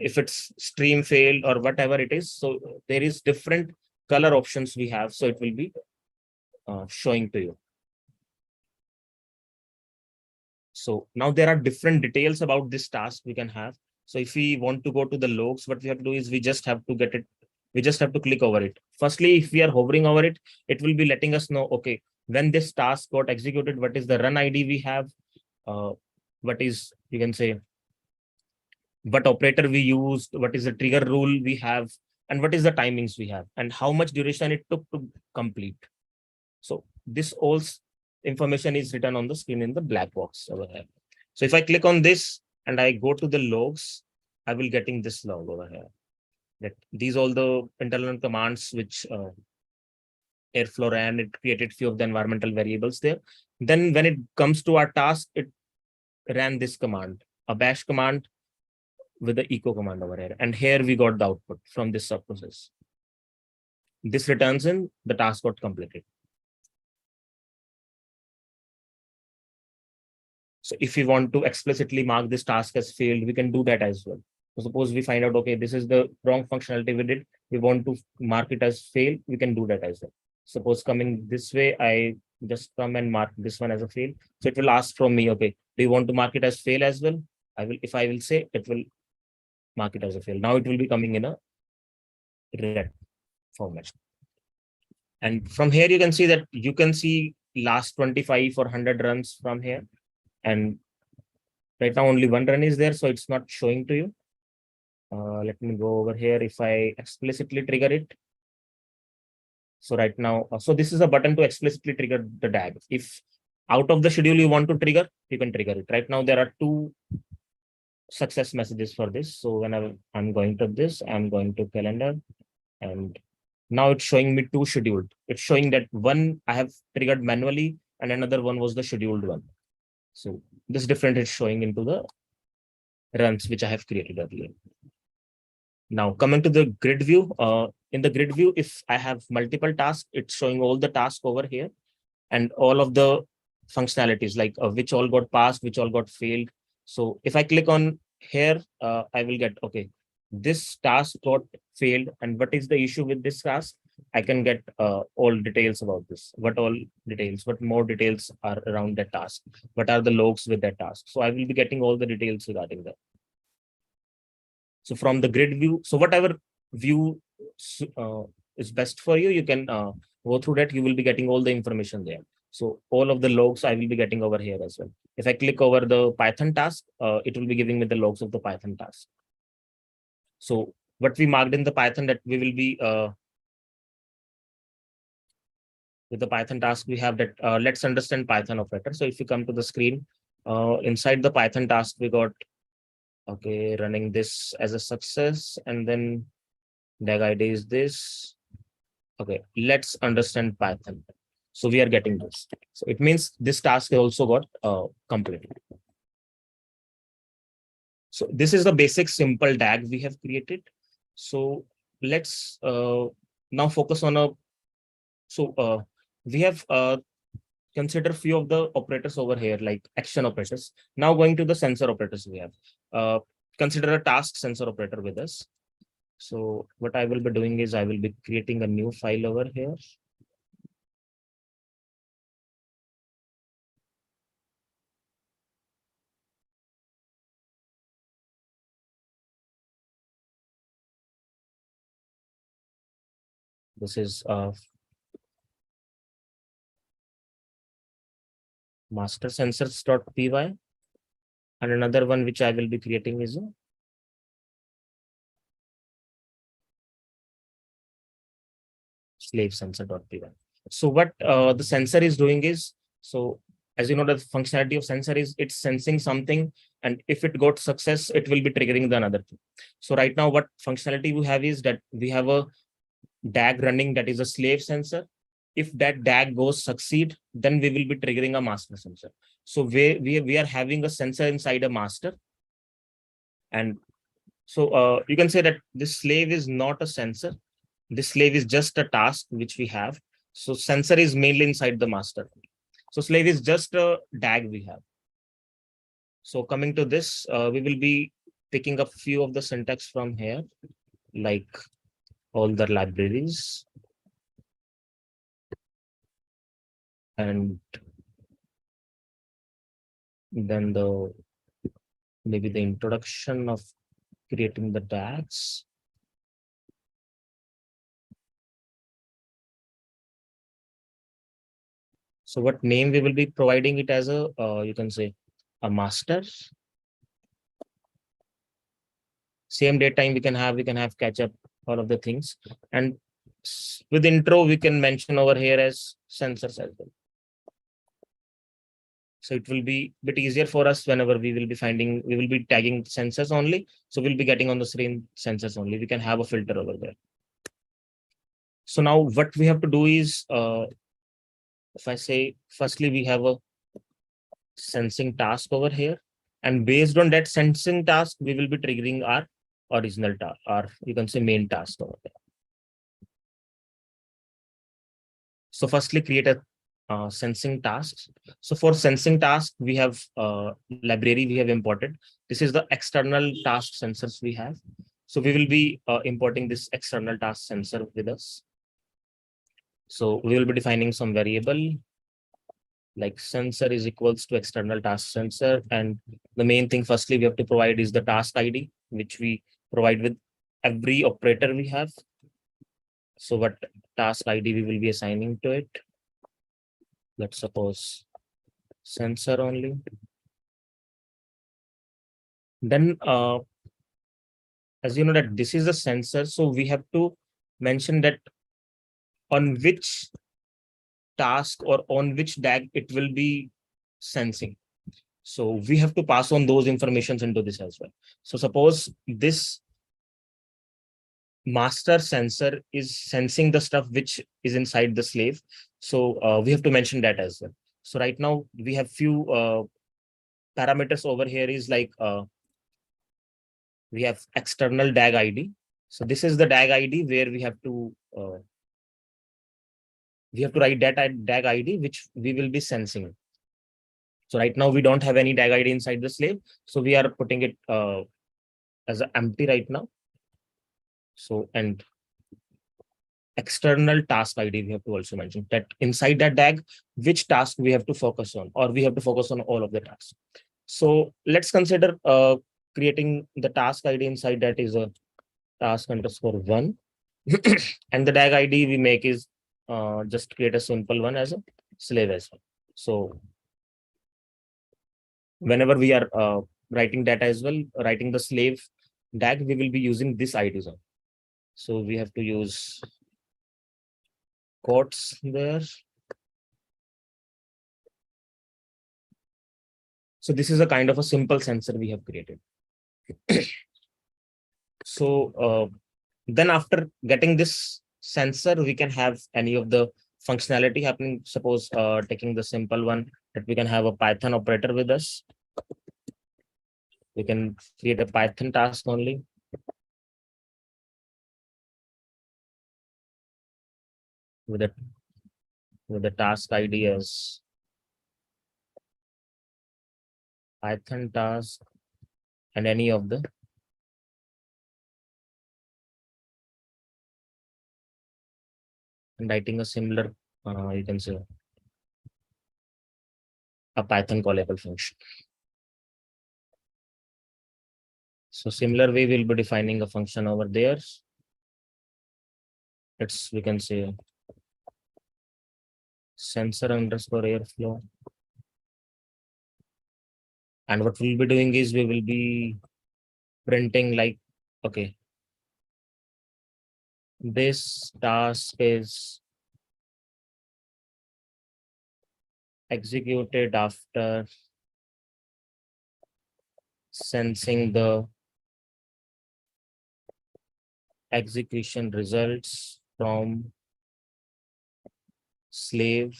if it's stream failed or whatever it is. So there is different color options we have. So it will be showing to you. So now there are different details about this task we can have. So if we want to go to the logs, what we have to do is we just have to get it. We just have to click over it. Firstly, if we are hovering over it, it will be letting us know, okay, when this task got executed, what is the run ID we have? What is, you can say, what operator we used, what is the trigger rule we have, and what is the timings we have, and how much duration it took to complete. So this all information is written on the screen in the black box over here. So if I click on this and I go to the logs, I will getting this log over here. That these all the internal commands which Airflow ran, it created few of the environmental variables there. Then when it comes to our task, it ran this command, a bash command with the echo command over here. And here we got the output from this subprocess. This returns in the task got completed. So if we want to explicitly mark this task as failed, we can do that as well. So suppose we find out, okay, this is the wrong functionality we did. We want to mark it as fail. We can do that as well. Suppose coming this way, I just come and mark this one as a fail. So it will ask from me, okay, do you want to mark it as fail as well? I will, if I will say, it will mark it as a fail. Now it will be coming in a red. format. And from here, you can see that you can see last 25 or 100 runs from here. And right now only one run is there, so it's not showing to you. Let me go over here. If I explicitly trigger it. So right now, so this is a button to explicitly trigger the DAG. If out of the schedule you want to trigger, you can trigger it. Right now, there are 2 success messages for this. So whenever I'm going to this, I'm going to calendar, and now it's showing me 2 scheduled. It's showing that one I have triggered manually and another one was the scheduled one. So this difference is showing into the runs which I have created earlier. Now coming to the grid view, in the grid view, if I have multiple tasks, it's showing all the tasks over here and all of the functionalities like which all got passed, which all got failed. So if I click on here, I will get, okay, this task got failed. And what is the issue with this task? I can get all details about this. What all details, what more details are around that task? What are the logs with that task? So I will be getting all the details regarding that. So from the grid view, so whatever view is best for you, you can go through that. You will be getting all the information there. So all of the logs I will be getting over here as well. If I click over the Python task, it will be giving me the logs of the Python task. So what we marked in the Python that we will be with the Python task, we have that let's understand Python operator. So if you come to the screen, inside the Python task, we got, okay, running this as a success, and then DAG ID is this. Okay, let's understand Python. So we are getting this. So it means this task also got completed. So this is the basic simple DAG we have created. So let's now focus on we have consider few of the operators over here, like action operators. Now going to the sensor operators we have. Consider a task sensor operator with us. So what I will be doing is I will be creating a new file over here. This is master sensors.py, and another one which I will be creating is a slave sensor.py. So what the sensor is doing is, so as you know, the functionality of sensor is it's sensing something, and if it got success, it will be triggering the another thing. So right now, what functionality we have is that we have a DAG running that is a slave sensor. If that DAG goes succeed, then we will be triggering a master sensor. So we are having a sensor inside a master. And so you can say that this slave is not a sensor. This slave is just a task which we have. So sensor is mainly inside the master. So slave is just a DAG we have. So coming to this, we will be picking up few of the syntax from here, like all the libraries. And then maybe the introduction of creating the DAGs. So what name we will be providing it as a, you can say a master. Same date time we can have catch up, all of the things. And with intro, we can mention over here as sensors as well. So it will be a bit easier for us whenever we will be tagging sensors only. So we'll be getting on the screen sensors only. We can have a filter over there. So now what we have to do is, if I say, firstly, we have a sensing task over here. And based on that sensing task, we will be triggering our original task, or you can say main task over there. So firstly, create a sensing tasks. So for sensing task, we have library we have imported. This is the external task sensors we have. So we will be importing this external task sensor with us. So we will be defining some variable like sensor is equals to external task sensor. And the main thing, firstly, we have to provide is the task ID, which we provide with every operator we have. So what task ID we will be assigning to it? Let's suppose sensor only. Then as you know that this is a sensor, so we have to mention that on which task or on which DAG it will be sensing. So we have to pass on those informations into this as well. So suppose this master sensor is sensing the stuff which is inside the slave. So we have to mention that as well. So right now we have few parameters over here is like we have external DAG ID. So this is the DAG ID where we have to write that DAG ID which we will be sensing. So right now we don't have any DAG ID inside the slave, so we are putting it as an empty right now. So and external task ID we have to also mention that inside that DAG which task we have to focus on, or we have to focus on all of the tasks. So let's consider creating the task ID inside that is a task underscore one. And the DAG ID we make is just create a simple one as a slave as well. So whenever we are writing data as well, writing the slave DAG, we will be using this ID zone. So we have to use quotes there. So this is a kind of a simple sensor we have created. So then after getting this sensor, we can have any of the functionality happening. Suppose taking the simple one that we can have a Python operator with us. We can create a Python task only. With the task ID as Python task and any of the and writing a similar you can say a Python callable function. So similar way we'll be defining a function over there. We can say sensor underscore airflow. And what we'll be doing is we will be printing like, okay, this task is executed after sensing the execution results from slave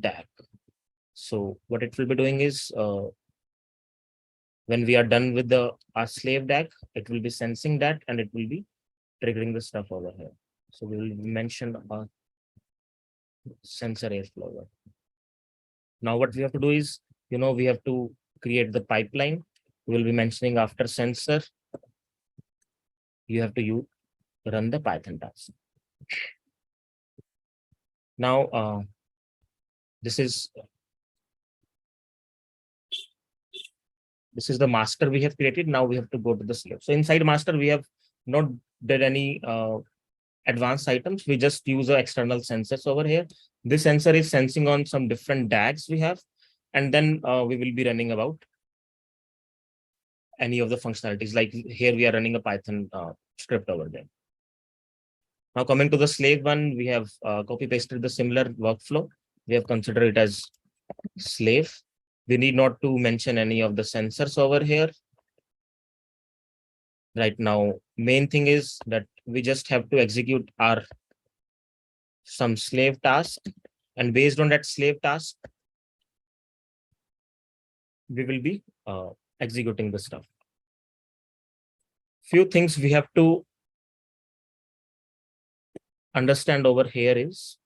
DAG. So what it will be doing is when we are done with our slave DAG, it will be sensing that and it will be triggering the stuff over here. So we will mention our sensor airflow. Now what we have to do is, we have to create the pipeline. We will be mentioning after sensor, you have to run the Python task. Now this is the master we have created. Now we have to go to the slave. So inside master, we have not did any advanced items. We just use the external sensors over here. This sensor is sensing on some different DAGs we have. And then we will be running about any of the functionalities. Like here we are running a Python script over there. Now coming to the slave one, we have copy pasted the similar workflow. We have considered it as slave. We need not to mention any of the sensors over here. Right now, main thing is that we just have to execute some slave task. And based on that slave task, we will be executing the stuff. Few things we have to understand over here is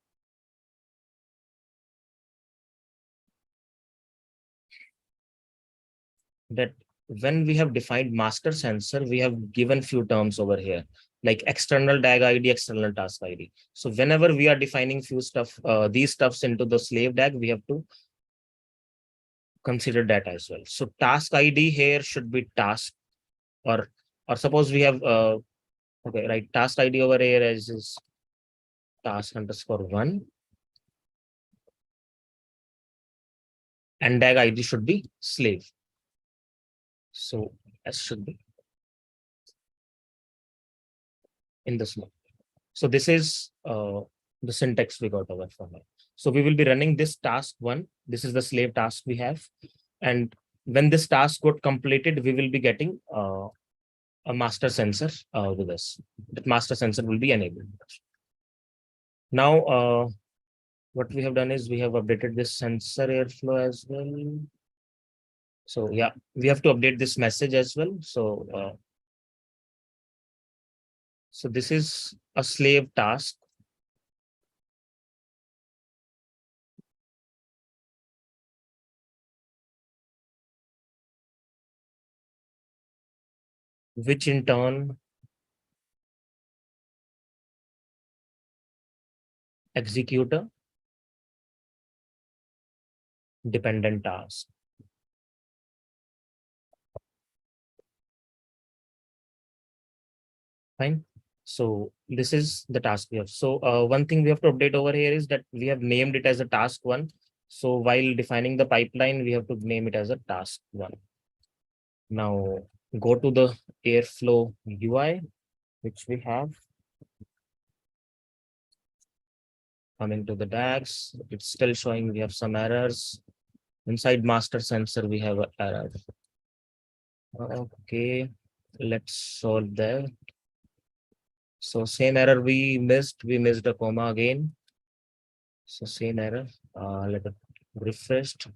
that when we have defined master sensor, we have given few terms over here, like external DAG ID, external task ID. So whenever we are defining few stuff, these stuffs into the slave DAG, we have to consider that as well. So task ID here should be task, or suppose we have Okay, right. Task ID over here is task_1, and DAG ID should be slave. So S should be in this mode. So this is the syntax we got over from here. So we will be running this task1. This is the slave task we have. And when this task got completed, we will be getting a master sensor with us. That master sensor will be enabled. Now, what we have done is we have updated this sensor airflow as well. So yeah, we have to update this message as well. So this is a slave task. Which in turn execute a dependent task. Fine. So this is the task we have. So one thing we have to update over here is that we have named it as a task1. So while defining the pipeline, we have to name it as a task1. Now go to the Airflow UI, which we have. Coming to the DAGs, it's still showing we have some errors. Inside master sensor, we have an error. Okay, let's solve that. So same error we missed a comma again. So same error, let it refreshed.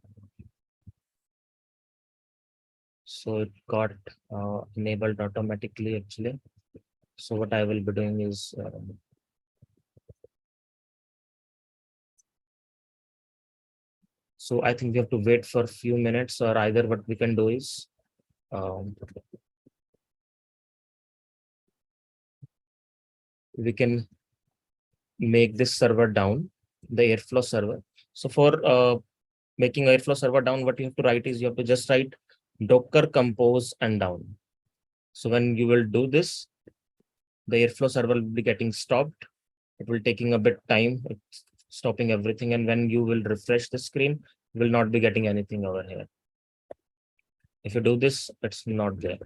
So it got enabled automatically actually. So what I will be doing is so I think we have to wait for a few minutes, or either what we can do is we can make this server down, the Airflow server. So for making Airflow server down, what you have to write is you have to just write Docker compose and down. So when you will do this, the Airflow server will be getting stopped. It will taking a bit time. It's stopping everything. And when you will refresh the screen, you will not be getting anything over here. If you do this, it's not there.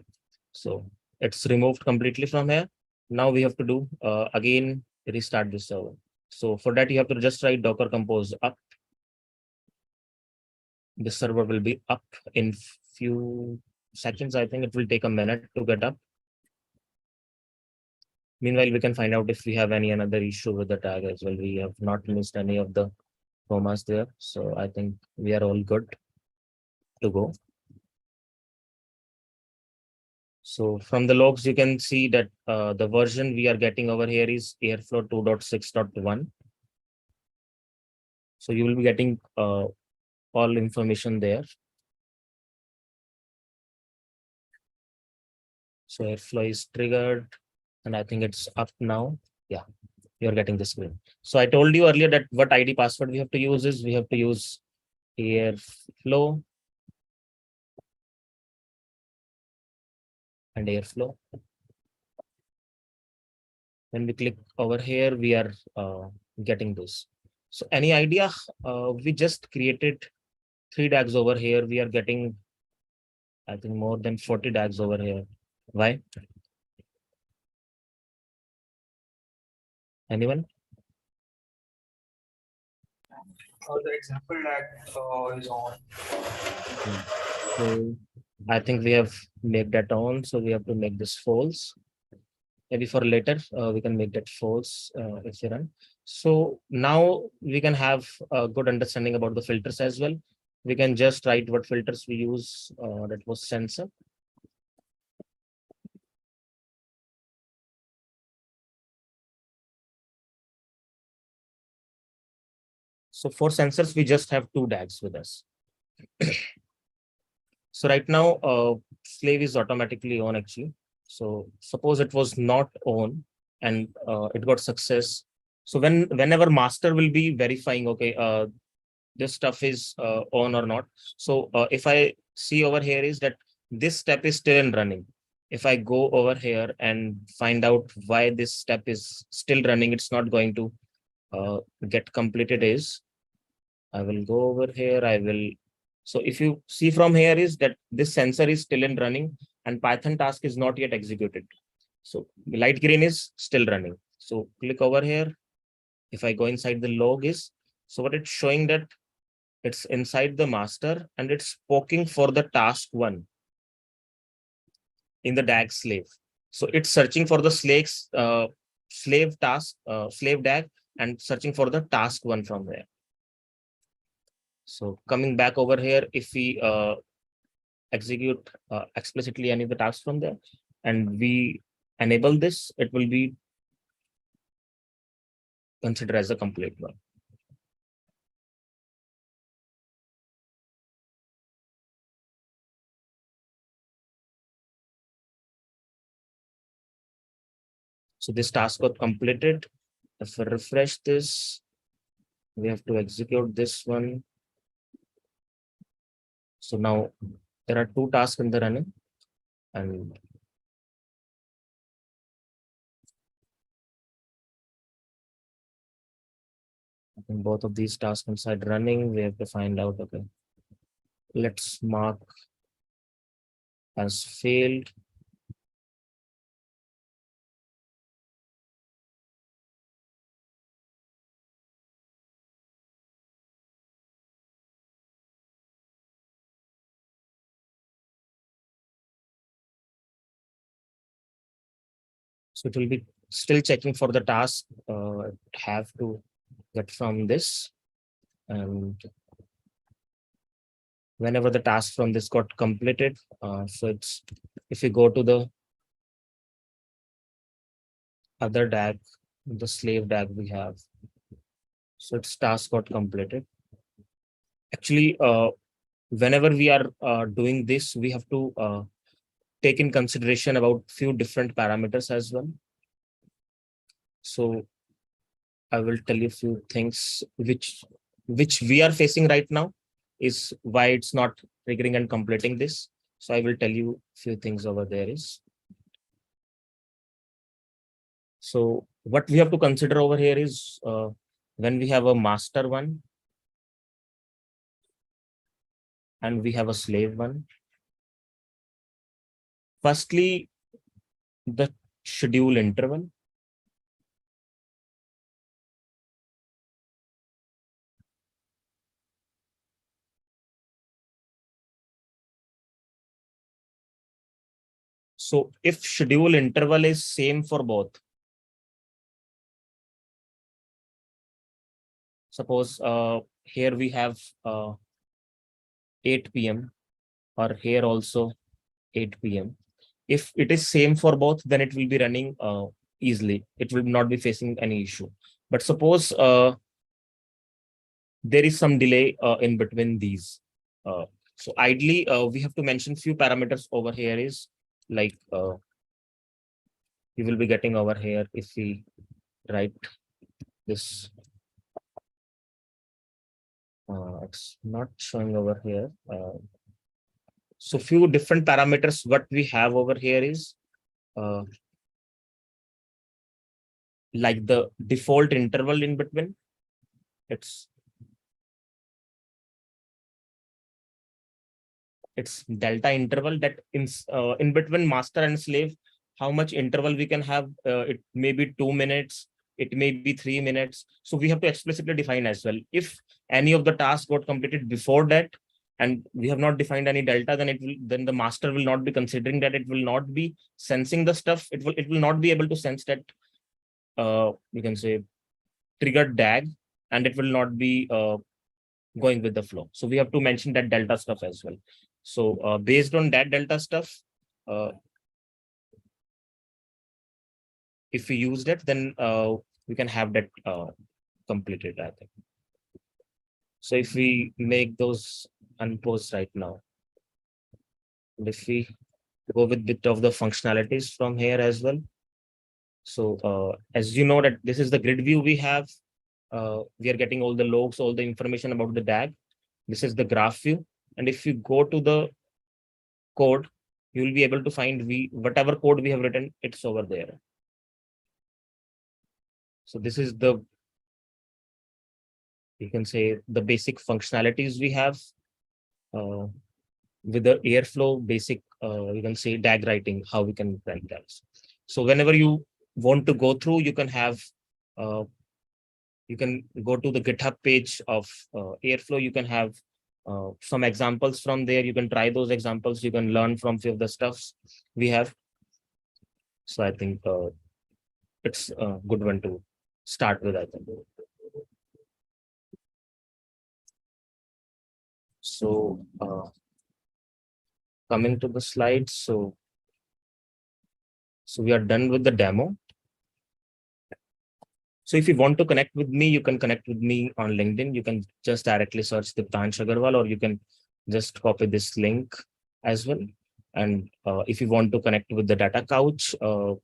So it's removed completely from here. Now we have to do again restart the server. So for that, you have to just write Docker compose up. The server will be up in few seconds. I think it will take a minute to get up. Meanwhile, we can find out if we have any another issue with the tag as well. We have not missed any of the commas there. So I think we are all good to go. So from the logs, you can see that the version we are getting over here is Airflow 2.6.1. So you will be getting all information there. So Airflow is triggered, and I think it's up now. Yeah, you're getting the screen. So I told you earlier that what ID password we have to use is we have to use Airflow and Airflow. When we click over here, we are getting this. So any idea? We just created 3 DAGs over here. We are getting, I think, more than 40 DAGs over here. Why? Anyone? The example that is on. So I think we have made that on. So we have to make this false. Maybe for later, we can make that false if you run. So now we can have a good understanding about the filters as well. We can just write what filters we use. That was sensor. So for sensors, we just have 2 DAGs with us. So right now, slave is automatically on actually. So suppose it was not on and it got success. So whenever master will be verifying, okay, this stuff is on or not. So if I see over here is that this step is still in running. if I go over here and find out why this step is still running, it's not going to get completed is, I will go over here. So if you see from here is that this sensor is still in running and Python task is not yet executed. So light green is still running. So click over here. If I go inside the log is, so what it's showing that it's inside the master and it's poking for the task one in the DAG slave. So it's searching for the slave DAG and searching for the task one from there. So coming back over here, if we execute explicitly any of the tasks from there and we enable this, it will be considered as a complete one. So this task got completed. If we refresh this, we have to execute this one. So now there are two tasks in the running, and in both of these tasks inside running, we have to find out, okay, let's mark as failed. So it will be still checking for the task. Have to get from this, and whenever the task from this got completed, so it's, if you go to the other DAG, the slave DAG we have, so its task got completed. Actually, whenever we are doing this, we have to take in consideration about few different parameters as well. So I will tell you a few things which we are facing right now is why it's not triggering and completing this. So I will tell you a few things over there is. So what we have to consider over here is when we have a master one and we have a slave one. Firstly, the schedule interval. So if schedule interval is same for both, suppose here we have 8 p.m. or here also 8 p.m. If it is same for both, then it will be running easily. It will not be facing any issue. But suppose there is some delay in between these. So ideally, we have to mention few parameters over here is like you will be getting over here if we write this. It's not showing over here. So few different parameters what we have over here is like the default interval in between. It's delta interval that in between master and slave, how much interval we can have. It may be 2 minutes, it may be 3 minutes. So we have to explicitly define as well. If any of the tasks got completed before that and we have not defined any delta, then the master will not be considering that. It will not be sensing the stuff. It will not be able to sense that you can say triggered DAG, and it will not be going with the flow. So we have to mention that delta stuff as well. So based on that delta stuff, if we use that, then we can have that completed, I think. So if we make those unpost right now, and if we go with bit of the functionalities from here as well. So as you know that this is the grid view we have. We are getting all the logs, all the information about the DAG. This is the graph view. And if you go to the code, you will be able to find whatever code we have written, it's over there. So this is the, you can say, the basic functionalities we have with the Airflow basic, you can say DAG writing, how we can run that. So whenever you want to go through, you can have, you can go to the GitHub page of Airflow. You can have some examples from there. You can try those examples. You can learn from few of the stuffs we have. So I think it's a good one to start with, I think. So coming to the slides. So we are done with the demo. So if you want to connect with me, you can connect with me on LinkedIn. You can just directly search Diptansh Agarwal, or you can just copy this link as well. And if you want to connect with the DataCouch,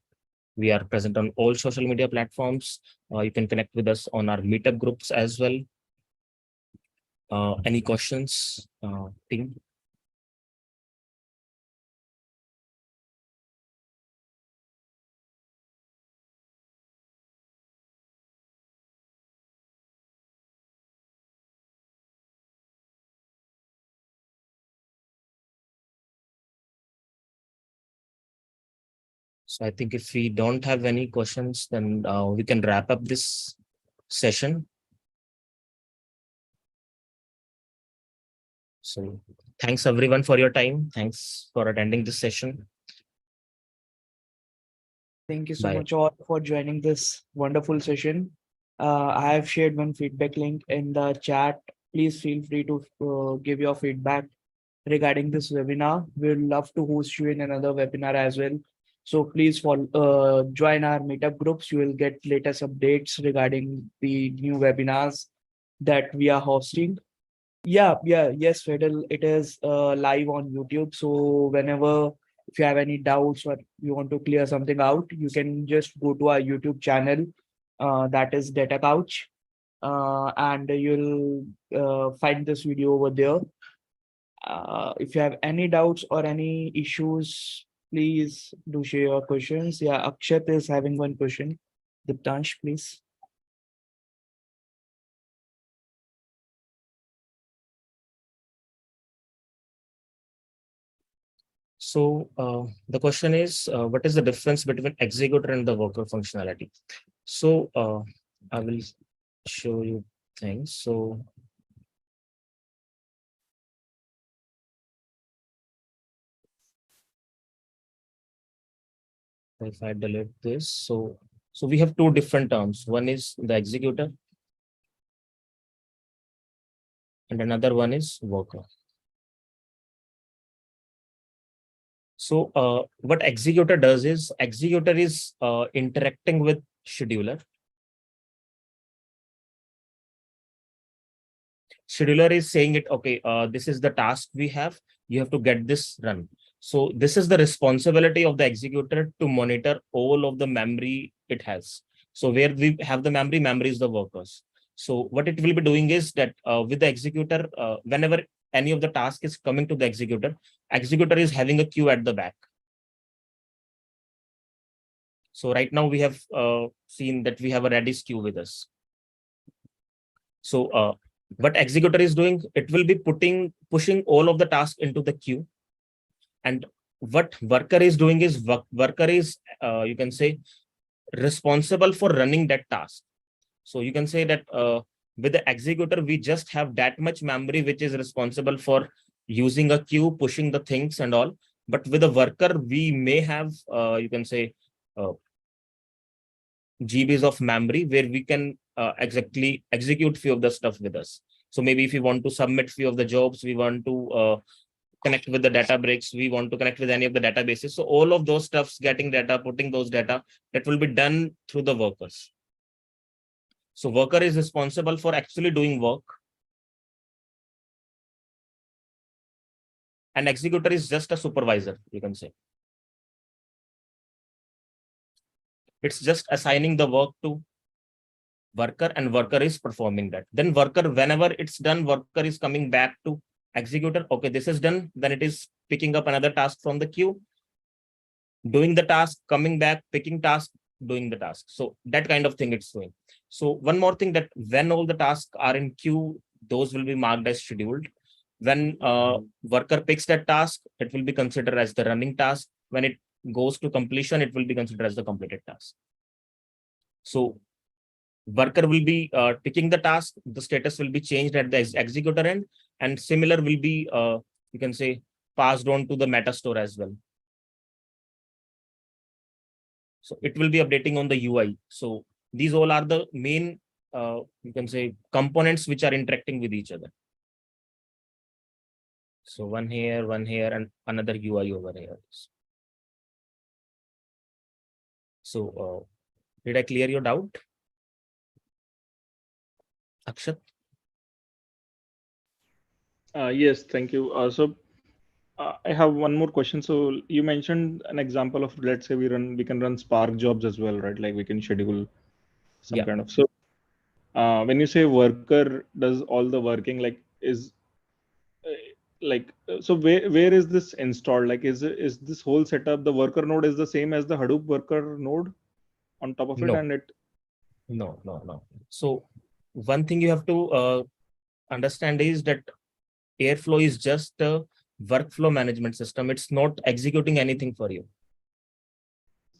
we are present on all social media platforms. You can connect with us on our meetup groups as well. Any questions, team? So I think if we don't have any questions, then we can wrap up this session. So thanks everyone for your time. Thanks for attending this session. Thank you so Bye. much all for joining this wonderful session. I have shared one feedback link in the chat. Please feel free to give your feedback regarding this webinar. We'd love to host you in another webinar as well. So please join our meetup groups. You will get latest updates regarding the new webinars that we are hosting. Yes, Fedel, it is live on YouTube. So whenever, if you have any doubts or you want to clear something out, you can just go to our YouTube channel, that is DataCouch, and you'll find this video over there. If you have any doubts or any issues, please do share your questions. Yeah, Akshat is having one question. Diptansh, please. So the question is, what is the difference between executor and the worker functionality? So I will show you things. So if I delete this, so we have two different terms. One is the executor, and another one is worker. So what executor does is, executor is interacting with scheduler. Scheduler is saying it, okay, this is the task we have, you have to get this run. So this is the responsibility of the executor to monitor all of the memory it has. So where we have the memory is the workers. So what it will be doing is that with the executor, whenever any of the task is coming to the executor is having a queue at the back. So right now we have seen that we have a Redis queue with us. So what executor is doing, it will be pushing all of the tasks into the queue. And what worker is doing is, worker is, you can say, responsible for running that task. So you can say that with the executor, we just have that much memory, which is responsible for using a queue, pushing the things and all. But with a worker, we may have, you can say, GBs of memory where we can exactly execute few of the stuff with us. So maybe if we want to submit few of the jobs, we want to connect with the Databricks, we want to connect with any of the databases. So all of those stuffs, getting data, putting those data, that will be done through the workers. So worker is responsible for actually doing work. And executor is just a supervisor, you can say. It's just assigning the work to worker, and worker is performing that. Then worker, whenever it's done, worker is coming back to executor. Okay, this is done. Then it is picking up another task from the queue, doing the task, coming back, picking task, doing the task. So that kind of thing it's doing. So one more thing, that when all the tasks are in queue, those will be marked as scheduled. When worker picks that task, it will be considered as the running task. When it goes to completion, it will be considered as the completed task. So worker will be picking the task, the status will be changed at the executor end, and similar will be, you can say, passed on to the meta store as well. So it will be updating on the UI. So these all are the main, you can say, components which are interacting with each other. So one here, and another UI over here. So did I clear your doubt, Akshat? Yes, thank you. I have one more question. So you mentioned an example of, let's say we can run Spark jobs as well, right? Like we can schedule some Yeah. kind of. So when you say worker does all the working, like so where is this installed? Like is this whole setup, the worker node is the same as the Hadoop worker node on top of it, No, and it. no. So one thing you have to understand is that Airflow is just a workflow management system. It's not executing anything for you.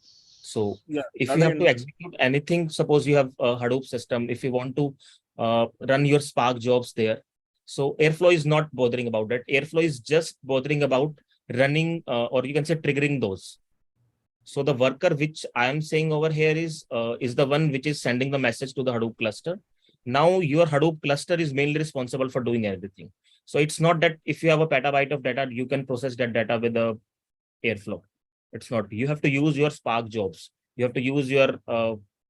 So Yeah, if that you I have to understand. execute anything, suppose you have a Hadoop system, if you want to run your Spark jobs there, so Airflow is not bothering about that. Airflow is just bothering about running, or you can say triggering those. So the worker which I am saying over here is the one which is sending the message to the Hadoop cluster. Now your Hadoop cluster is mainly responsible for doing everything. So it's not that if you have a petabyte of data, you can process that data with the Airflow. It's not. You have to use your Spark jobs. You have to use your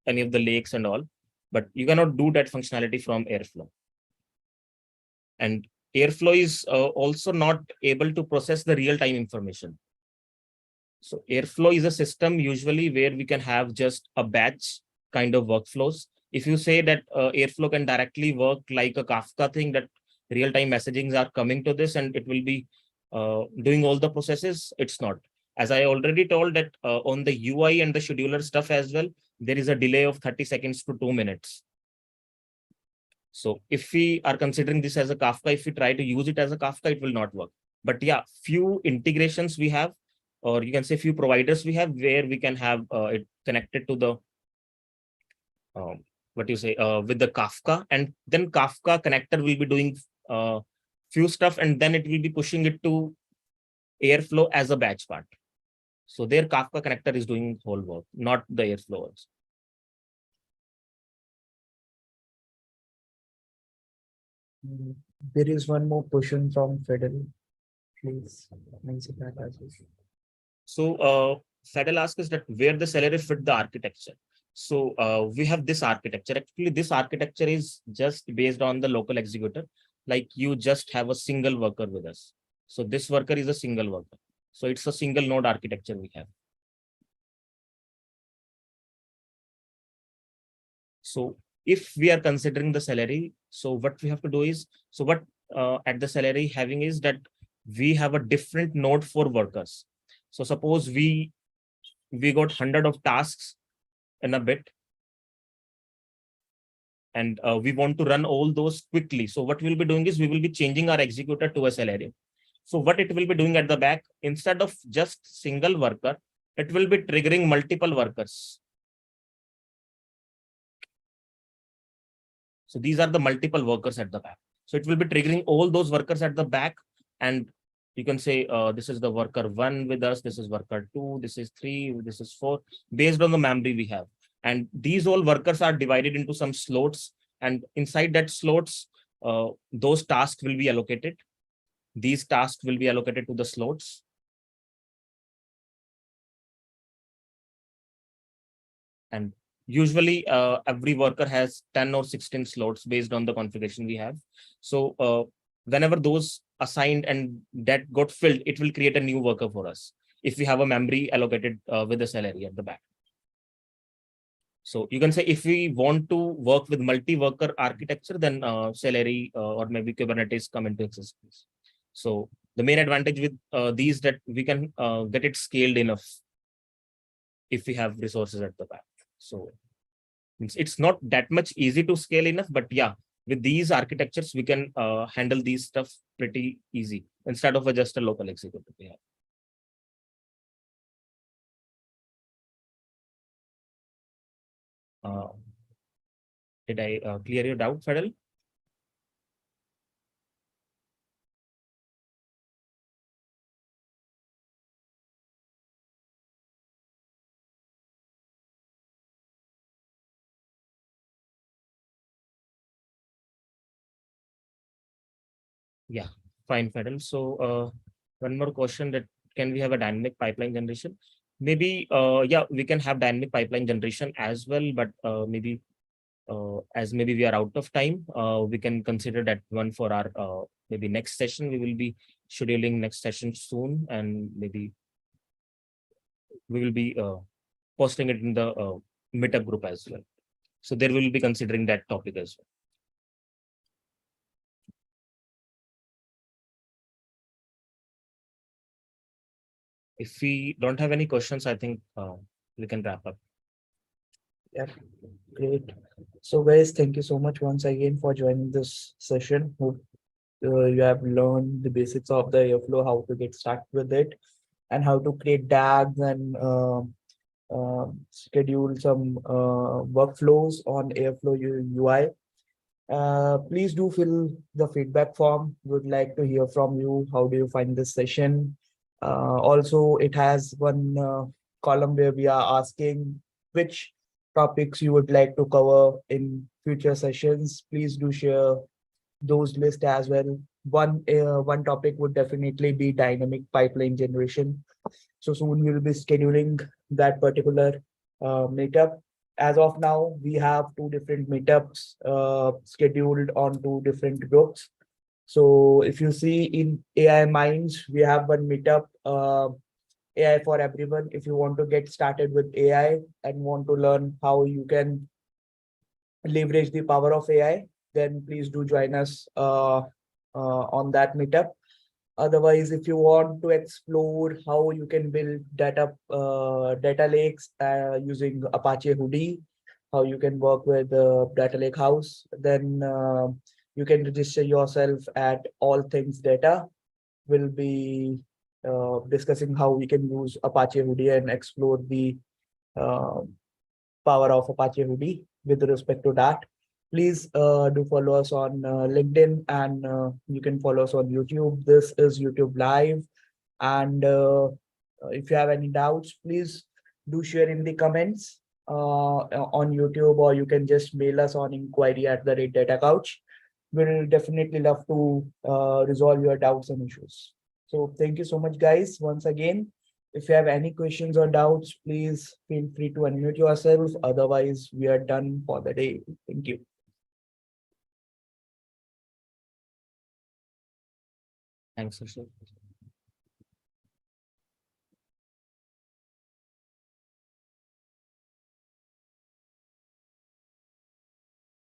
any of the lakes and all, but you cannot do that functionality from Airflow. And Airflow is also not able to process the real-time information. So Airflow is a system usually where we can have just a batch kind of workflows. If you say that Airflow can directly work like a Kafka thing, that real-time messagings are coming to this and it will be doing all the processes, it's not. As I already told that on the UI and the scheduler stuff as well, there is a delay of 30 seconds to 2 minutes. So if we are considering this as a Kafka, if we try to use it as a Kafka, it will not work. But yeah, few integrations we have, or you can say few providers we have where we can have it connected to the, what you say, with the Kafka, and then Kafka connector will be doing few stuff, and then it will be pushing it to Airflow as a batch part. So their Kafka connector is doing whole work, not the Airflow also. There is one more question from Federal. Please answer that as well. So Fadel asks us that where the salary fit the architecture. So we have this architecture. Actually, this architecture is just based on the local executor. Like you just have a single worker with us. So this worker is a single worker. So it's a single node architecture we have. So if we are considering the salary, so what we have to do is, so what at the salary having is that we have a different node for workers. So suppose we got 100 of tasks in a bit, and we want to run all those quickly. So what we'll be doing is we will be changing our executor to a salary. So what it will be doing at the back, instead of just single worker, it will be triggering multiple workers. So these are the multiple workers at the back. So it will be triggering all those workers at the back, and you can say this is the worker 1 with us, this is worker 2, this is 3, this is 4, based on the memory we have. And these all workers are divided into some slots, and inside that slots, those tasks will be allocated. These tasks will be allocated to the slots. And usually every worker has 10 or 16 slots based on the configuration we have. So whenever those assigned and that got filled, it will create a new worker for us if we have a memory allocated with the salary at the back. So you can say if we want to work with multi-worker architecture, then salary or maybe Kubernetes come into existence. So the main advantage with these that we can get it scaled enough if we have resources at the back. So it's not that much easy to scale enough, but yeah, with these architectures, we can handle these stuff pretty easy instead of just a local executive. Yeah. Did I clear your doubt, Fadal? Yeah, fine, Fadal. So one more question, that can we have a dynamic pipeline generation? Maybe, yeah, we can have dynamic pipeline generation as well, but maybe as maybe we are out of time, we can consider that one for our maybe next session. We will be scheduling next session soon, and maybe we will be posting it in the meetup group as well. So there will be considering that topic as well. If we don't have any questions, I think we can wrap up. Yeah, great. So guys, thank you so much once again for joining this session. Hope you have learned the basics of the Airflow, how to get started with it, and how to create DAGs and schedule some workflows on Airflow UI. Please do fill the feedback form. Would like to hear from you. How do you find this session? Also, it has one column where we are asking which topics you would like to cover in future sessions. Please do share those lists as well. One topic would definitely be dynamic pipeline generation. So soon we'll be scheduling that particular meetup. As of now, we have two different meetups scheduled on two different groups. So if you see in AI Minds, we have one meetup, AI for everyone. If you want to get started with AI and want to learn how you can leverage the power of AI, then please do join us on that meetup. Otherwise, if you want to explore how you can build data lakes using Apache Hoodie, how you can work with Data Lake House, then you can register yourself at All Things Data. We'll be discussing how we can use Apache Hoodie and explore the uh, power of Apache Hoodie with respect to that. Please do follow us on LinkedIn, and you can follow us on YouTube. This is YouTube Live. And if you have any doubts, please do share in the comments on YouTube, or you can just mail us on inquiry@DataCouch. We'll definitely love to resolve your doubts and issues. So thank you so much, guys, once again. If you have any questions or doubts, please feel free to unmute yourself. Otherwise, we are done for the day. Thank you. Thanks, Ashok.